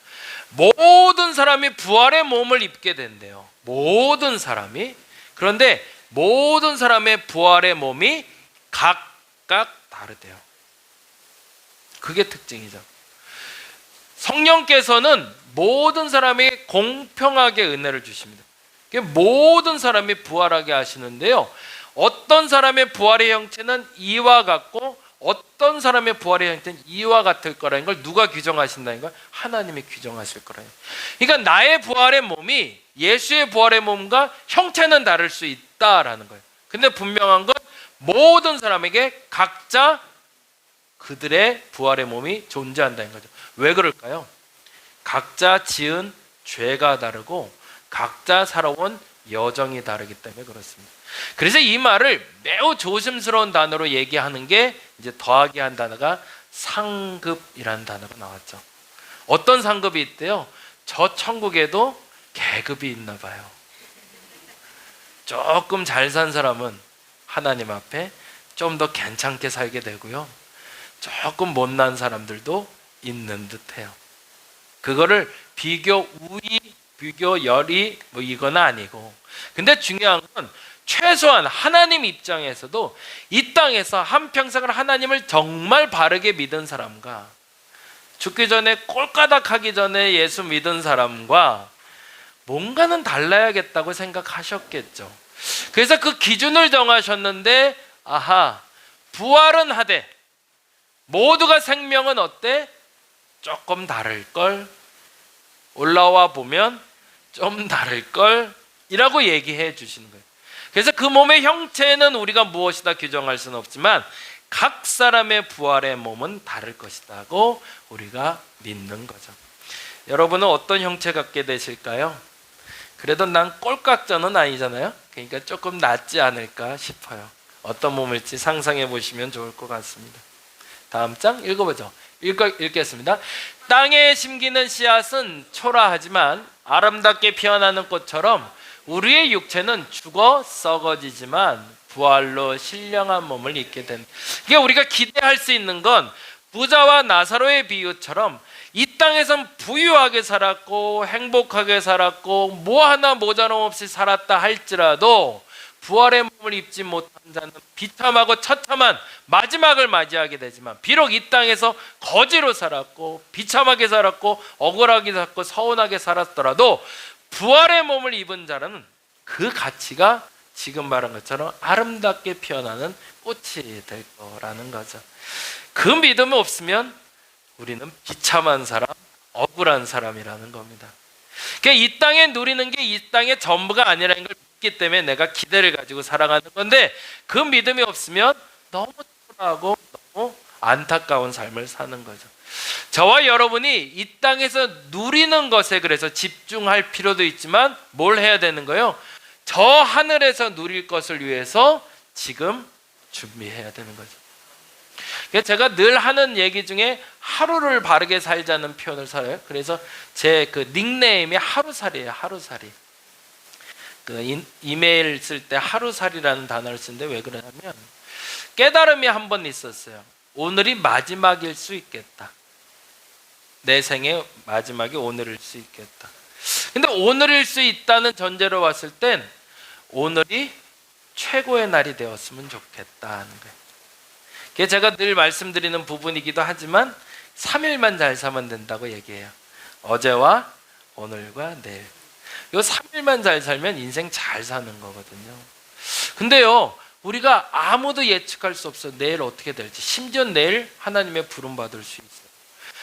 모든 사람이 부활의 몸을 입게 된대요. 모든 사람이. 그런데 모든 사람의 부활의 몸이 각각 다르대요. 그게 특징이죠. 성령께서는 모든 사람에게 공평하게 은혜를 주십니다. 모든 사람이 부활하게 하시는데요, 어떤 사람의 부활의 형체는 이와 같고 어떤 사람의 부활의 형태는 이와 같을 거라는 걸 누가 규정하신다는 걸? 하나님이 규정하실 거라는. 그러니까 나의 부활의 몸이 예수의 부활의 몸과 형체는 다를 수 있다라는 거예요. 근데 분명한 건 모든 사람에게 각자 그들의 부활의 몸이 존재한다는 거죠. 왜 그럴까요? 각자 지은 죄가 다르고 각자 살아온 여정이 다르기 때문에 그렇습니다. 그래서 이 말을 매우 조심스러운 단어로 얘기하는 게 이제 더하기 한 단어가 상급이라는 단어가 나왔죠. 어떤 상급이 있대요? 저 천국에도 계급이 있나 봐요. 조금 잘 산 사람은 하나님 앞에 좀 더 괜찮게 살게 되고요. 조금 못난 사람들도 있는 듯해요. 그거를 비교 우위, 비교 열이 뭐 이건 아니고, 근데 중요한 건 최소한 하나님 입장에서도 이 땅에서 한평생을 하나님을 정말 바르게 믿은 사람과 죽기 전에 꼴까닥하기 전에 예수 믿은 사람과 뭔가는 달라야겠다고 생각하셨겠죠. 그래서 그 기준을 정하셨는데, 아하, 부활은 하되 모두가 생명은 어때? 조금 다를걸? 올라와 보면 좀 다를걸? 이라고 얘기해 주시는 거예요. 그래서 그 몸의 형체는 우리가 무엇이다 규정할 수는 없지만 각 사람의 부활의 몸은 다를 것이라고 우리가 믿는 거죠. 여러분은 어떤 형체 갖게 되실까요? 그래도 난 꼴깍전은 아니잖아요. 그러니까 조금 낫지 않을까 싶어요. 어떤 몸일지 상상해 보시면 좋을 것 같습니다. 다음 장 읽어보죠. 읽겠습니다. 땅에 심기는 씨앗은 초라하지만 아름답게 피어나는 꽃처럼 우리의 육체는 죽어 썩어지지만 부활로 신령한 몸을 입게 된. 이게 우리가 기대할 수 있는 건 부자와 나사로의 비유처럼 이 땅에선 부유하게 살았고 행복하게 살았고 뭐 하나 모자람 없이 살았다 할지라도 부활의 몸을 입지 못한 자는 비참하고 처참한 마지막을 맞이하게 되지만, 비록 이 땅에서 거지로 살았고 비참하게 살았고 억울하게 살았고 서운하게 살았더라도 부활의 몸을 입은 자는 그 가치가 지금 말한 것처럼 아름답게 피어나는 꽃이 될 거라는 거죠. 그 믿음이 없으면 우리는 비참한 사람, 억울한 사람이라는 겁니다. 그러니까 이 땅에 누리는 게 이 땅의 전부가 아니라는 걸 믿기 때문에 내가 기대를 가지고 살아가는 건데, 그 믿음이 없으면 너무 초라하고 너무 안타까운 삶을 사는 거죠. 저와 여러분이 이 땅에서 누리는 것에 그래서 집중할 필요도 있지만 뭘 해야 되는 거예요? 저 하늘에서 누릴 것을 위해서 지금 준비해야 되는 거죠. 제가 늘 하는 얘기 중에 하루를 바르게 살자는 표현을 써요. 그래서 제 그 닉네임이 하루살이에요. 하루살이. 그 이메일 쓸 때 하루살이라는 단어를 쓰는데 왜 그러냐면 깨달음이 한 번 있었어요. 오늘이 마지막일 수 있겠다. 내 생의 마지막이 오늘일 수 있겠다. 근데 오늘일 수 있다는 전제로 봤을 땐 오늘이 최고의 날이 되었으면 좋겠다는 거예요. 그게 제가 늘 말씀드리는 부분이기도 하지만 3일만 잘 살면 된다고 얘기해요. 어제와 오늘과 내일. 요 3일만 잘 살면 인생 잘 사는 거거든요. 근데요, 우리가 아무도 예측할 수 없어요. 내일 어떻게 될지. 심지어 내일 하나님의 부름 받을 수 있어요.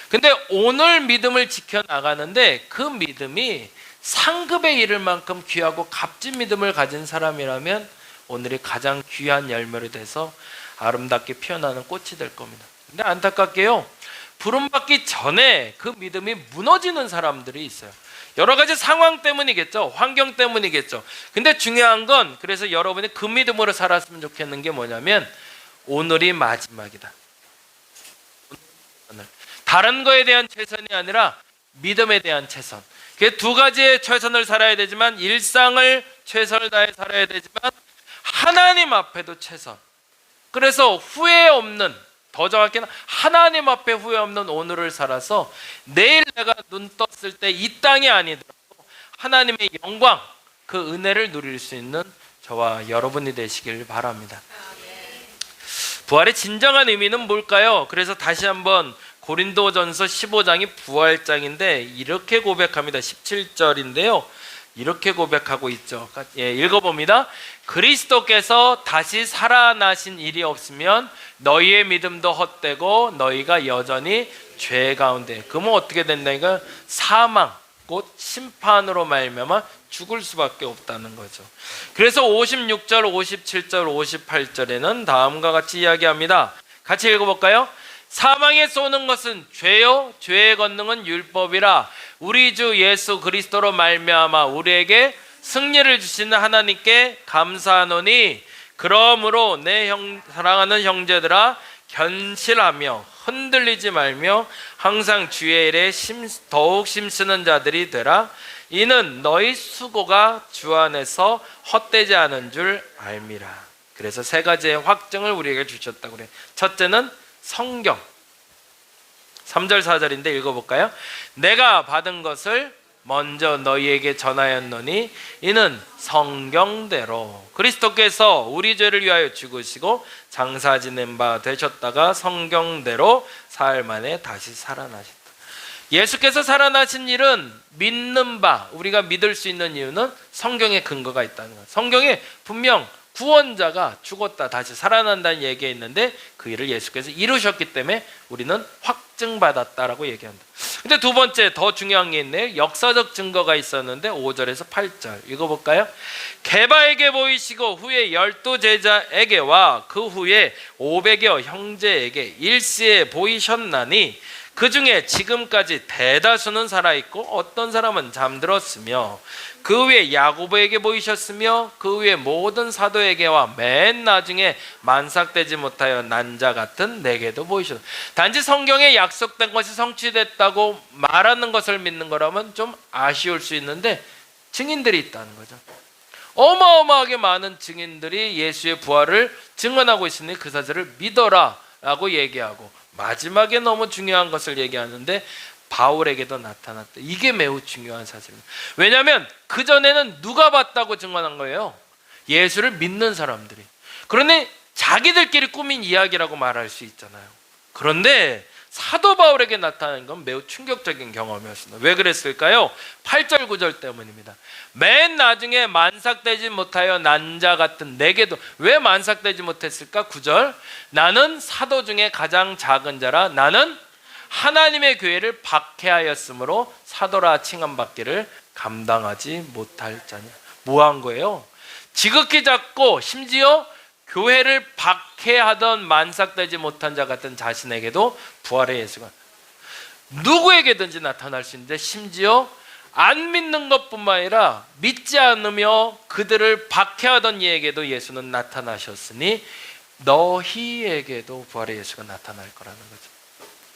근데 오늘 믿음을 지켜나가는데 그 믿음이 상급에 이를 만큼 귀하고 값진 믿음을 가진 사람이라면 오늘이 가장 귀한 열매를 돼서 아름답게 피어나는 꽃이 될 겁니다. 근데 안타깝게요, 부름받기 전에 그 믿음이 무너지는 사람들이 있어요. 여러 가지 상황 때문이겠죠. 환경 때문이겠죠. 근데 중요한 건, 그래서 여러분이 그 믿음으로 살았으면 좋겠는 게 뭐냐면 오늘이 마지막이다. 오늘. 다른 거에 대한 최선이 아니라 믿음에 대한 최선. 그 두 가지의 최선을 살아야 되지만, 일상을 최선을 다해 살아야 되지만 하나님 앞에도 최선. 그래서 후회 없는, 더 정확히는 하나님 앞에 후회 없는 오늘을 살아서 내일 내가 눈 떴을 때 이 땅이 아니더라도 하나님의 영광, 그 은혜를 누릴 수 있는 저와 여러분이 되시길 바랍니다. 부활의 진정한 의미는 뭘까요? 그래서 다시 한번 고린도전서 15장이 부활장인데 이렇게 고백합니다. 17절인데요. 이렇게 고백하고 있죠. 읽어봅니다. 그리스도께서 다시 살아나신 일이 없으면 너희의 믿음도 헛되고 너희가 여전히 죄 가운데. 그러면 어떻게 된다니까? 사망, 곧 심판으로 말미암아 죽을 수밖에 없다는 거죠. 그래서 56절, 57절, 58절에는 다음과 같이 이야기합니다. 같이 읽어볼까요? 사망에 쏘는 것은 죄요 죄의 권능은 율법이라. 우리 주 예수 그리스도로 말미암아 우리에게 승리를 주시는 하나님께 감사하노니, 그러므로 내 사랑하는 형제들아, 견실하며 흔들리지 말며 항상 주의 일에 더욱 힘쓰는 자들이 되라. 이는 너희 수고가 주 안에서 헛되지 않은 줄 알미라. 그래서 세 가지의 확증을 우리에게 주셨다고 그래요. 첫째는 성경. 3절 4절인데 읽어볼까요? 내가 받은 것을 먼저 너희에게 전하였노니 이는 성경대로 그리스도께서 우리 죄를 위하여 죽으시고 장사 지낸 바 되셨다가 성경대로 사흘 만에 다시 살아나셨다. 예수께서 살아나신 일은 믿는 바, 우리가 믿을 수 있는 이유는 성경에 근거가 있다는 거예요. 성경에 분명 구원자가 죽었다 다시 살아난다는 얘기가 있는데 그 일을 예수께서 이루셨기 때문에 우리는 확증받았다라고 얘기한다. 근데 두 번째 더 중요한 게 있네요. 역사적 증거가 있었는데 5절에서 8절 읽어볼까요? 게바에게 보이시고 후에 12제자에게와 그 후에 500여 형제에게 일시에 보이셨나니 그 중에 지금까지 대다수는 살아있고 어떤 사람은 잠들었으며, 그 후에 야고보에게 보이셨으며 그 후에 모든 사도에게와 맨 나중에 만삭되지 못하여 난 자 같은 내게도 보이셨다. 단지 성경에 약속된 것이 성취됐다고 말하는 것을 믿는 거라면 좀 아쉬울 수 있는데 증인들이 있다는 거죠. 어마어마하게 많은 증인들이 예수의 부활을 증언하고 있으니 그 사실을 믿어라 라고 얘기하고, 마지막에 너무 중요한 것을 얘기하는데 바울에게도 나타났다. 이게 매우 중요한 사실입니다. 왜냐하면 그전에는 누가 봤다고 증언한 거예요? 예수를 믿는 사람들이. 그러니 자기들끼리 꾸민 이야기라고 말할 수 있잖아요. 그런데 사도 바울에게 나타난 건 매우 충격적인 경험이었습니다. 왜 그랬을까요? 8절 9절 때문입니다. 맨 나중에 만삭되지 못하여 난 자 같은 내게도. 왜 만삭되지 못했을까? 9절, 나는 사도 중에 가장 작은 자라. 나는 하나님의 교회를 박해하였으므로 사도라 칭함받기를 감당하지 못할 자냐. 뭐 한 거예요? 지극히 작고 심지어 교회를 박해하던 만삭되지 못한 자 같은 자신에게도 부활의 예수가 누구에게든지 나타날 수 있는데, 심지어 안 믿는 것뿐만 아니라 믿지 않으며 그들을 박해하던 이에게도 예수는 나타나셨으니 너희에게도 부활의 예수가 나타날 거라는 거죠.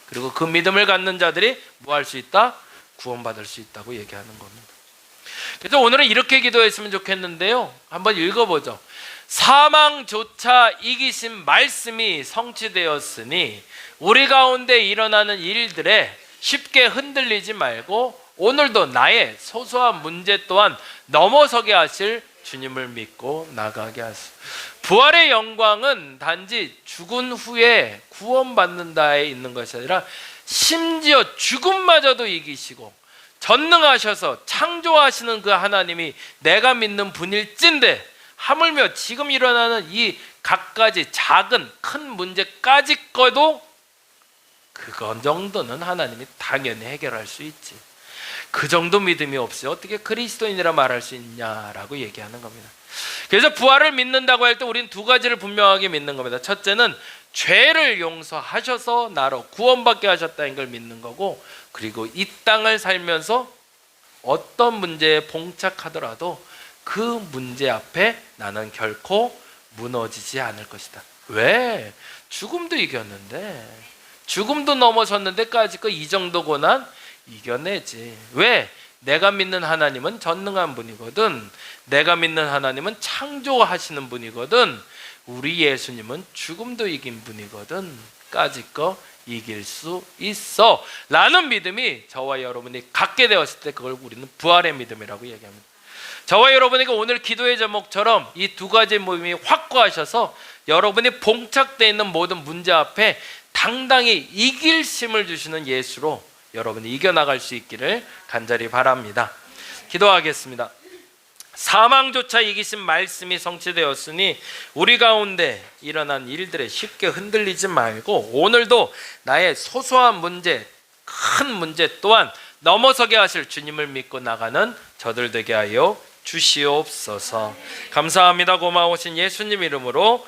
그리고 그 믿음을 갖는 자들이 뭐 할 수 있다? 구원받을 수 있다고 얘기하는 겁니다. 그래서 오늘은 이렇게 기도했으면 좋겠는데요, 한번 읽어보죠. 사망조차 이기신 말씀이 성취되었으니 우리 가운데 일어나는 일들에 쉽게 흔들리지 말고 오늘도 나의 소소한 문제 또한 넘어서게 하실 주님을 믿고 나가게 하소서. 부활의 영광은 단지 죽은 후에 구원받는다에 있는 것이 아니라 심지어 죽음마저도 이기시고 전능하셔서 창조하시는 그 하나님이 내가 믿는 분일진데, 하물며 지금 일어나는 이 갖가지 작은 큰 문제까지 꺼도 그건 정도는 하나님이 당연히 해결할 수 있지. 그 정도 믿음이 없이 어떻게 그리스도인이라 말할 수 있냐라고 얘기하는 겁니다. 그래서 부활을 믿는다고 할 때 우리는 두 가지를 분명하게 믿는 겁니다. 첫째는 죄를 용서하셔서 나로 구원받게 하셨다는 걸 믿는 거고, 그리고 이 땅을 살면서 어떤 문제에 봉착하더라도 그 문제 앞에 나는 결코 무너지지 않을 것이다. 왜? 죽음도 이겼는데, 죽음도 넘어섰는데까지 이 정도 고난 이겨내지. 왜? 내가 믿는 하나님은 전능한 분이거든. 내가 믿는 하나님은 창조하시는 분이거든. 우리 예수님은 죽음도 이긴 분이거든. 까짓 거 이길 수 있어 라는 믿음이 저와 여러분이 갖게 되었을 때 그걸 우리는 부활의 믿음이라고 얘기합니다. 저와 여러분에게 오늘 기도의 제목처럼 이 두 가지 모임이 확고하셔서 여러분이 봉착되어 있는 모든 문제 앞에 당당히 이길 힘을 주시는 예수로 여러분이 이겨나갈 수 있기를 간절히 바랍니다. 기도하겠습니다. 사망조차 이기신 말씀이 성취되었으니 우리 가운데 일어난 일들에 쉽게 흔들리지 말고 오늘도 나의 소소한 문제, 큰 문제 또한 넘어서게 하실 주님을 믿고 나가는 저들 되게 하여 주시옵소서. 감사합니다. 고마우신 예수님 이름으로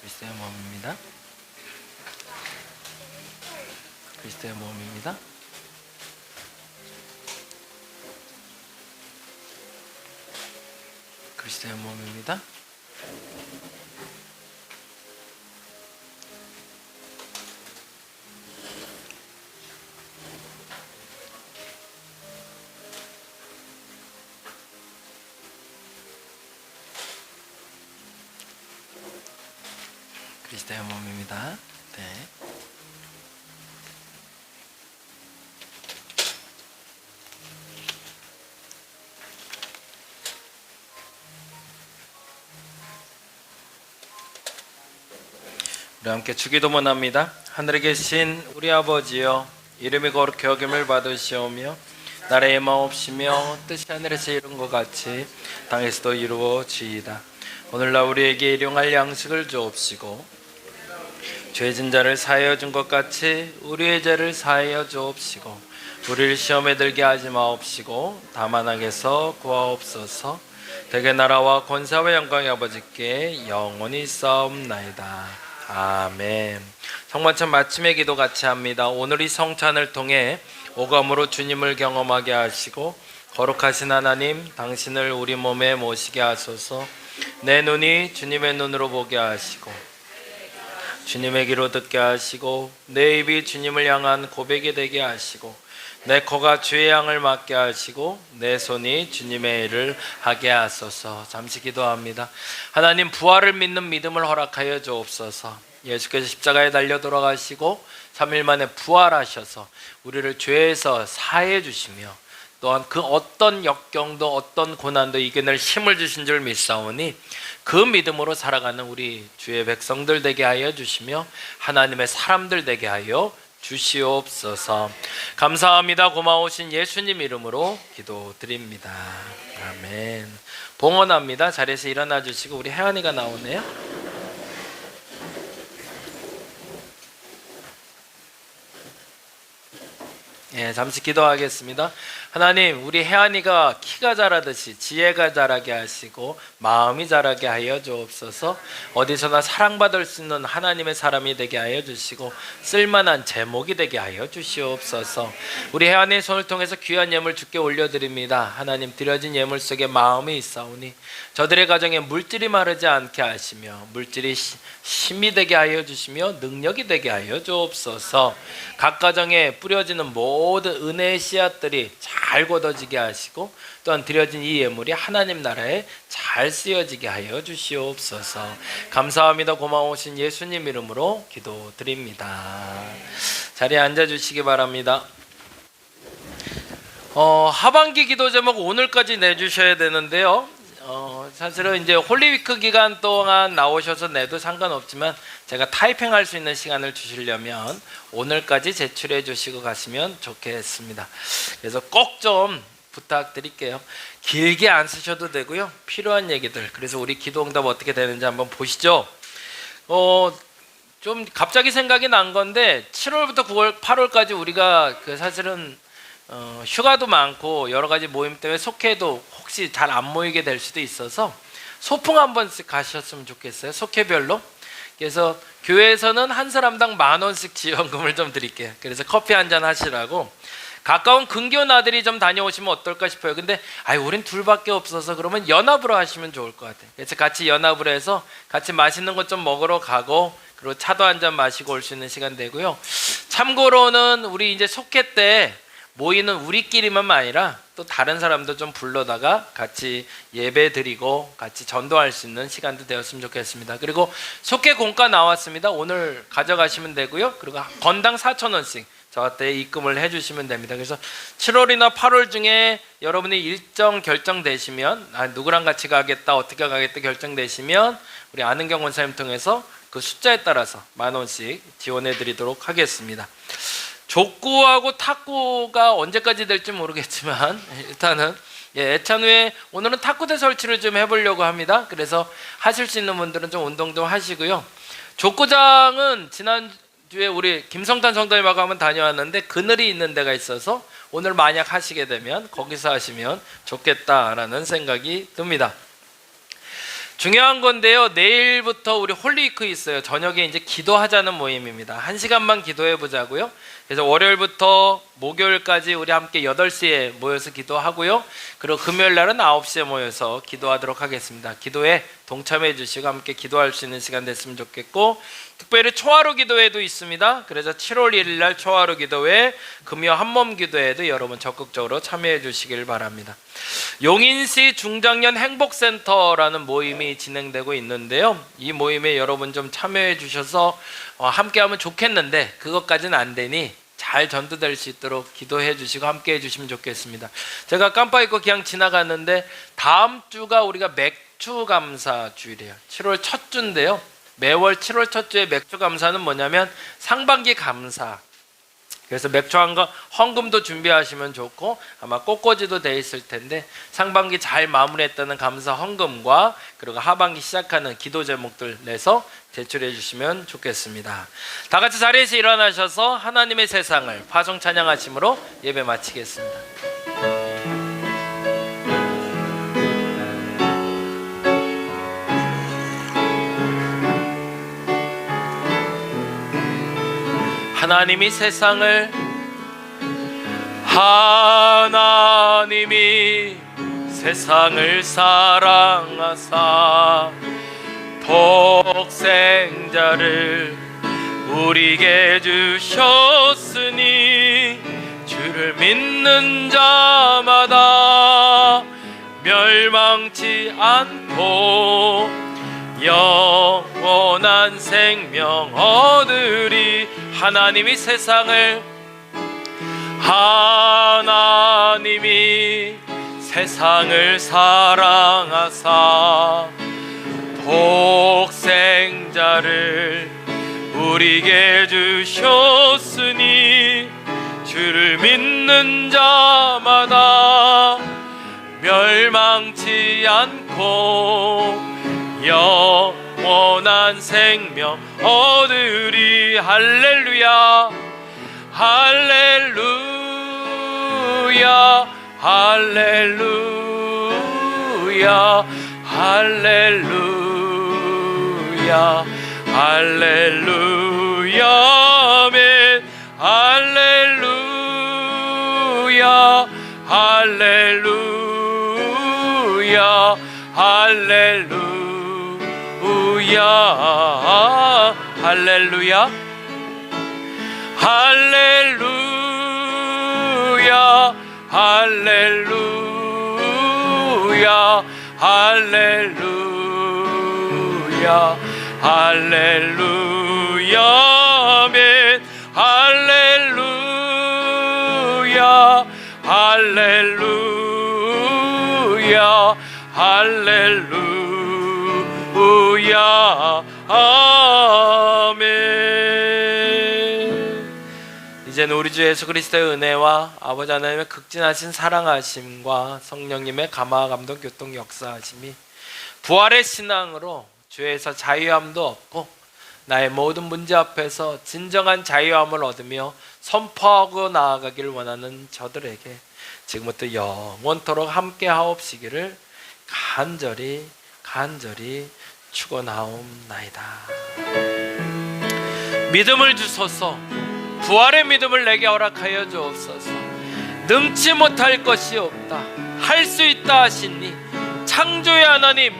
그리스도의 몸입니다. 그리스도의 몸입니다. 그리스도의 몸입니다. 그리스도의 몸입니다. 네. 우리 함께 주기도문 합니다. 하늘에 계신 우리 아버지여, 이름이 거룩히 여김을 받으시오며 나라의 마옵시며 뜻이 하늘에서 이룬 것 같이 땅에서도 이루어지이다. 오늘날 우리에게 일용할 양식을 주옵시고 죄진 자를 사하여 준 것 같이 우리의 죄를 사하여 주옵시고 우리를 시험에 들게 하지 마옵시고 다만 악에서 구하옵소서. 대개 나라와 권세와 영광이 아버지께 영원히 있사옵나이다. 아멘. 성만찬 마침의 기도 같이 합니다. 오늘 이 성찬을 통해 오감으로 주님을 경험하게 하시고 거룩하신 하나님, 당신을 우리 몸에 모시게 하소서. 내 눈이 주님의 눈으로 보게 하시고 주님의 귀로 듣게 하시고 내 입이 주님을 향한 고백이 되게 하시고 내 코가 주의 향을 맡게 하시고 내 손이 주님의 일을 하게 하소서. 잠시 기도합니다. 하나님, 부활을 믿는 믿음을 허락하여 주옵소서. 예수께서 십자가에 달려 돌아가시고 3일 만에 부활하셔서 우리를 죄에서 사해 주시며 또한 그 어떤 역경도 어떤 고난도 이겨낼 힘을 주신 줄 믿사오니 그 믿음으로 살아가는 우리 주의 백성들 되게 하여 주시며 하나님의 사람들 되게 하여 주시옵소서. 감사합니다. 고마우신 예수님 이름으로 기도드립니다. 아멘. 봉헌합니다. 자리에서 일어나 주시고 우리 혜연이가 나오네요. 예, 잠시 기도하겠습니다. 하나님, 우리 혜안이가 키가 자라듯이 지혜가 자라게 하시고 마음이 자라게 하여 주옵소서. 어디서나 사랑받을 수 있는 하나님의 사람이 되게 하여 주시고 쓸만한 제목이 되게 하여 주시옵소서. 우리 혜안이의 손을 통해서 귀한 예물 주께 올려드립니다. 하나님, 드려진 예물 속에 마음이 있사오니 저들의 가정에 물질이 마르지 않게 하시며 물질이 힘이 되게 하여 주시며 능력이 되게 하여 주옵소서. 각 가정에 뿌려지는 모든 은혜의 씨앗들이 잘 걷어지게 하시고 또한 드려진 이 예물이 하나님 나라에 잘 쓰여지게 하여 주시옵소서. 감사합니다. 고마우신 예수님 이름으로 기도드립니다. 자리에 앉아주시기 바랍니다. 하반기 기도 제목 오늘까지 내주셔야 되는데요. 사실은 이제 홀리위크 기간 동안 나오셔서 내도 상관없지만 제가 타이핑할 수 있는 시간을 주시려면 오늘까지 제출해 주시고 가시면 좋겠습니다. 그래서 꼭 좀 부탁드릴게요. 길게 안 쓰셔도 되고요. 필요한 얘기들. 그래서 우리 기도응답 어떻게 되는지 한번 보시죠. 좀 갑자기 생각이 난 건데 7월부터 9월, 8월까지 우리가 사실은 휴가도 많고 여러 가지 모임 때문에 속회도 혹시 잘 안 모이게 될 수도 있어서 소풍 한 번씩 가셨으면 좋겠어요. 속회별로. 그래서 교회에서는 한 사람당 10,000원씩 지원금을 좀 드릴게요. 그래서 커피 한잔 하시라고. 가까운 근교 나들이 좀 다녀오시면 어떨까 싶어요. 근데 우린 둘밖에 없어서 그러면 연합으로 하시면 좋을 것 같아요. 그래서 같이 연합으로 해서 같이 맛있는 것 좀 먹으러 가고 그리고 차도 한잔 마시고 올 수 있는 시간 되고요. 참고로는 우리 이제 속회 때 모이는 우리끼리만 아니라 또 다른 사람도 좀 불러다가 같이 예배 드리고 같이 전도할 수 있는 시간도 되었으면 좋겠습니다. 그리고 속회 공과 나왔습니다. 오늘 가져가시면 되고요. 그리고 건당 4,000원씩 저한테 입금을 해주시면 됩니다. 그래서 7월이나 8월 중에 여러분이 일정 결정되시면 누구랑 같이 가겠다 어떻게 가겠다 결정되시면 우리 아는경 원사님 통해서 그 숫자에 따라서 10,000원씩 지원해 드리도록 하겠습니다. 족구하고 탁구가 언제까지 될지 모르겠지만 일단은 애찬 후에 오늘은 탁구대 설치를 좀 해보려고 합니다. 그래서 하실 수 있는 분들은 좀 운동 좀 하시고요. 족구장은 지난주에 우리 김성탄 성도님하고 한번 다녀왔는데 그늘이 있는 데가 있어서 오늘 만약 하시게 되면 거기서 하시면 좋겠다라는 생각이 듭니다. 중요한 건데요. 내일부터 우리 홀리위크 있어요. 저녁에 이제 기도하자는 모임입니다. 1시간만 기도해 보자고요. 그래서 월요일부터 목요일까지 우리 함께 8시에 모여서 기도하고요. 그리고 금요일 날은 9시에 모여서 기도하도록 하겠습니다. 기도에 동참해 주시고 함께 기도할 수 있는 시간 됐으면 좋겠고, 특별히 초하루 기도회도 있습니다. 그래서 7월 1일 날 초하루 기도회, 금요 한몸 기도회도 여러분 적극적으로 참여해 주시길 바랍니다. 용인시 중장년 행복센터라는 모임이 진행되고 있는데요. 이 모임에 여러분 좀 참여해 주셔서 함께하면 좋겠는데 그것까지는 안 되니 잘 전도될 수 있도록 기도해 주시고 함께 해 주시면 좋겠습니다. 제가 깜빡 잊고 그냥 지나갔는데 다음 주가 우리가 맥주 감사 주일이에요. 7월 첫 주인데요. 매월 7월 첫 주에 맥주 감사는 뭐냐면 상반기 감사. 그래서 맥주 한 거 헌금도 준비하시면 좋고, 아마 꽃꽂이도 돼 있을 텐데 상반기 잘 마무리했다는 감사 헌금과 그리고 하반기 시작하는 기도 제목들 내서 제출해 주시면 좋겠습니다. 다 같이 자리에서 일어나셔서 하나님의 세상을 파송 찬양하심으로 예배 마치겠습니다. 하나님이 세상을 사랑하사 독생자를 우리에게 주셨으니 주를 믿는 자마다 멸망치 않고 영원한 생명 얻으리. 하나님이 세상을 사랑하사 독생자를 우리에게 주셨으니 주를 믿는 자마다 멸망치 않고 영원한 생명 얻으리. 할렐루야 할렐루야 할렐루야 할렐루야 할렐루야 아멘. 할렐루야 할렐루야 할렐루야 할렐루야 할렐루야 할렐루야 할렐루야 할렐루야 아멘. 할렐루야 할렐루야 할렐루야 아멘. 이제는 우리 주 예수 그리스도의 은혜와 아버지 하나님의 극진하신 사랑하심과 성령님의 감화 감동 교통 역사하심이 부활의 신앙으로 죄에서 자유함도 얻고 나의 모든 문제 앞에서 진정한 자유함을 얻으며 선포하고 나아가길 원하는 저들에게 지금부터 영원토록 함께 하옵시기를 간절히 축원하옵나이다. 믿음을 주소서. 부활의 믿음을 내게 허락하여 주옵소서. 능치 못할 것이 없다, 할 수 있다 하시니 창조의 하나님,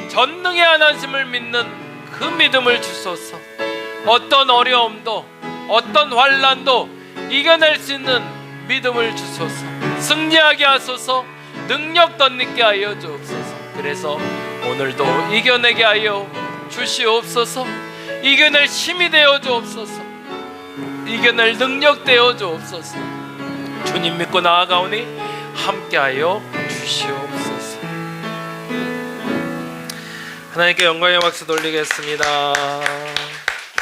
전능의 하나님을 믿는 그 믿음을 주소서. 어떤 어려움도 어떤 환난도 이겨낼 수 있는 믿음을 주소서. 승리하게 하소서. 능력 덧입게 하여 주옵소서. 그래서 오늘도 이겨내게 하여 주시옵소서. 이겨낼 힘이 되어 주옵소서. 이겨낼 능력 되어 주옵소서. 주님 믿고 나아가오니 함께하여 주시옵소서. 하나님께 영광의 박수 돌리겠습니다.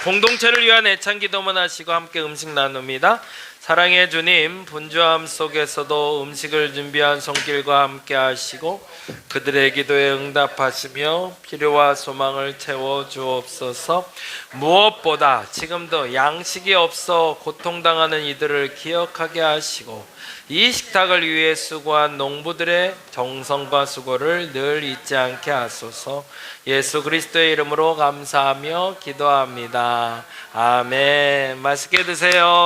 공동체를 위한 애창 기도만 하시고 함께 음식 나눕니다. 사랑의 주님, 분주함 속에서도 음식을 준비한 손길과 함께 하시고 그들의 기도에 응답하시며 필요와 소망을 채워 주옵소서. 무엇보다 지금도 양식이 없어 고통당하는 이들을 기억하게 하시고 이 식탁을 위해 수고한 농부들의 정성과 수고를 늘 잊지 않게 하소서. 예수 그리스도의 이름으로 감사하며 기도합니다. 아멘. 맛있게 드세요.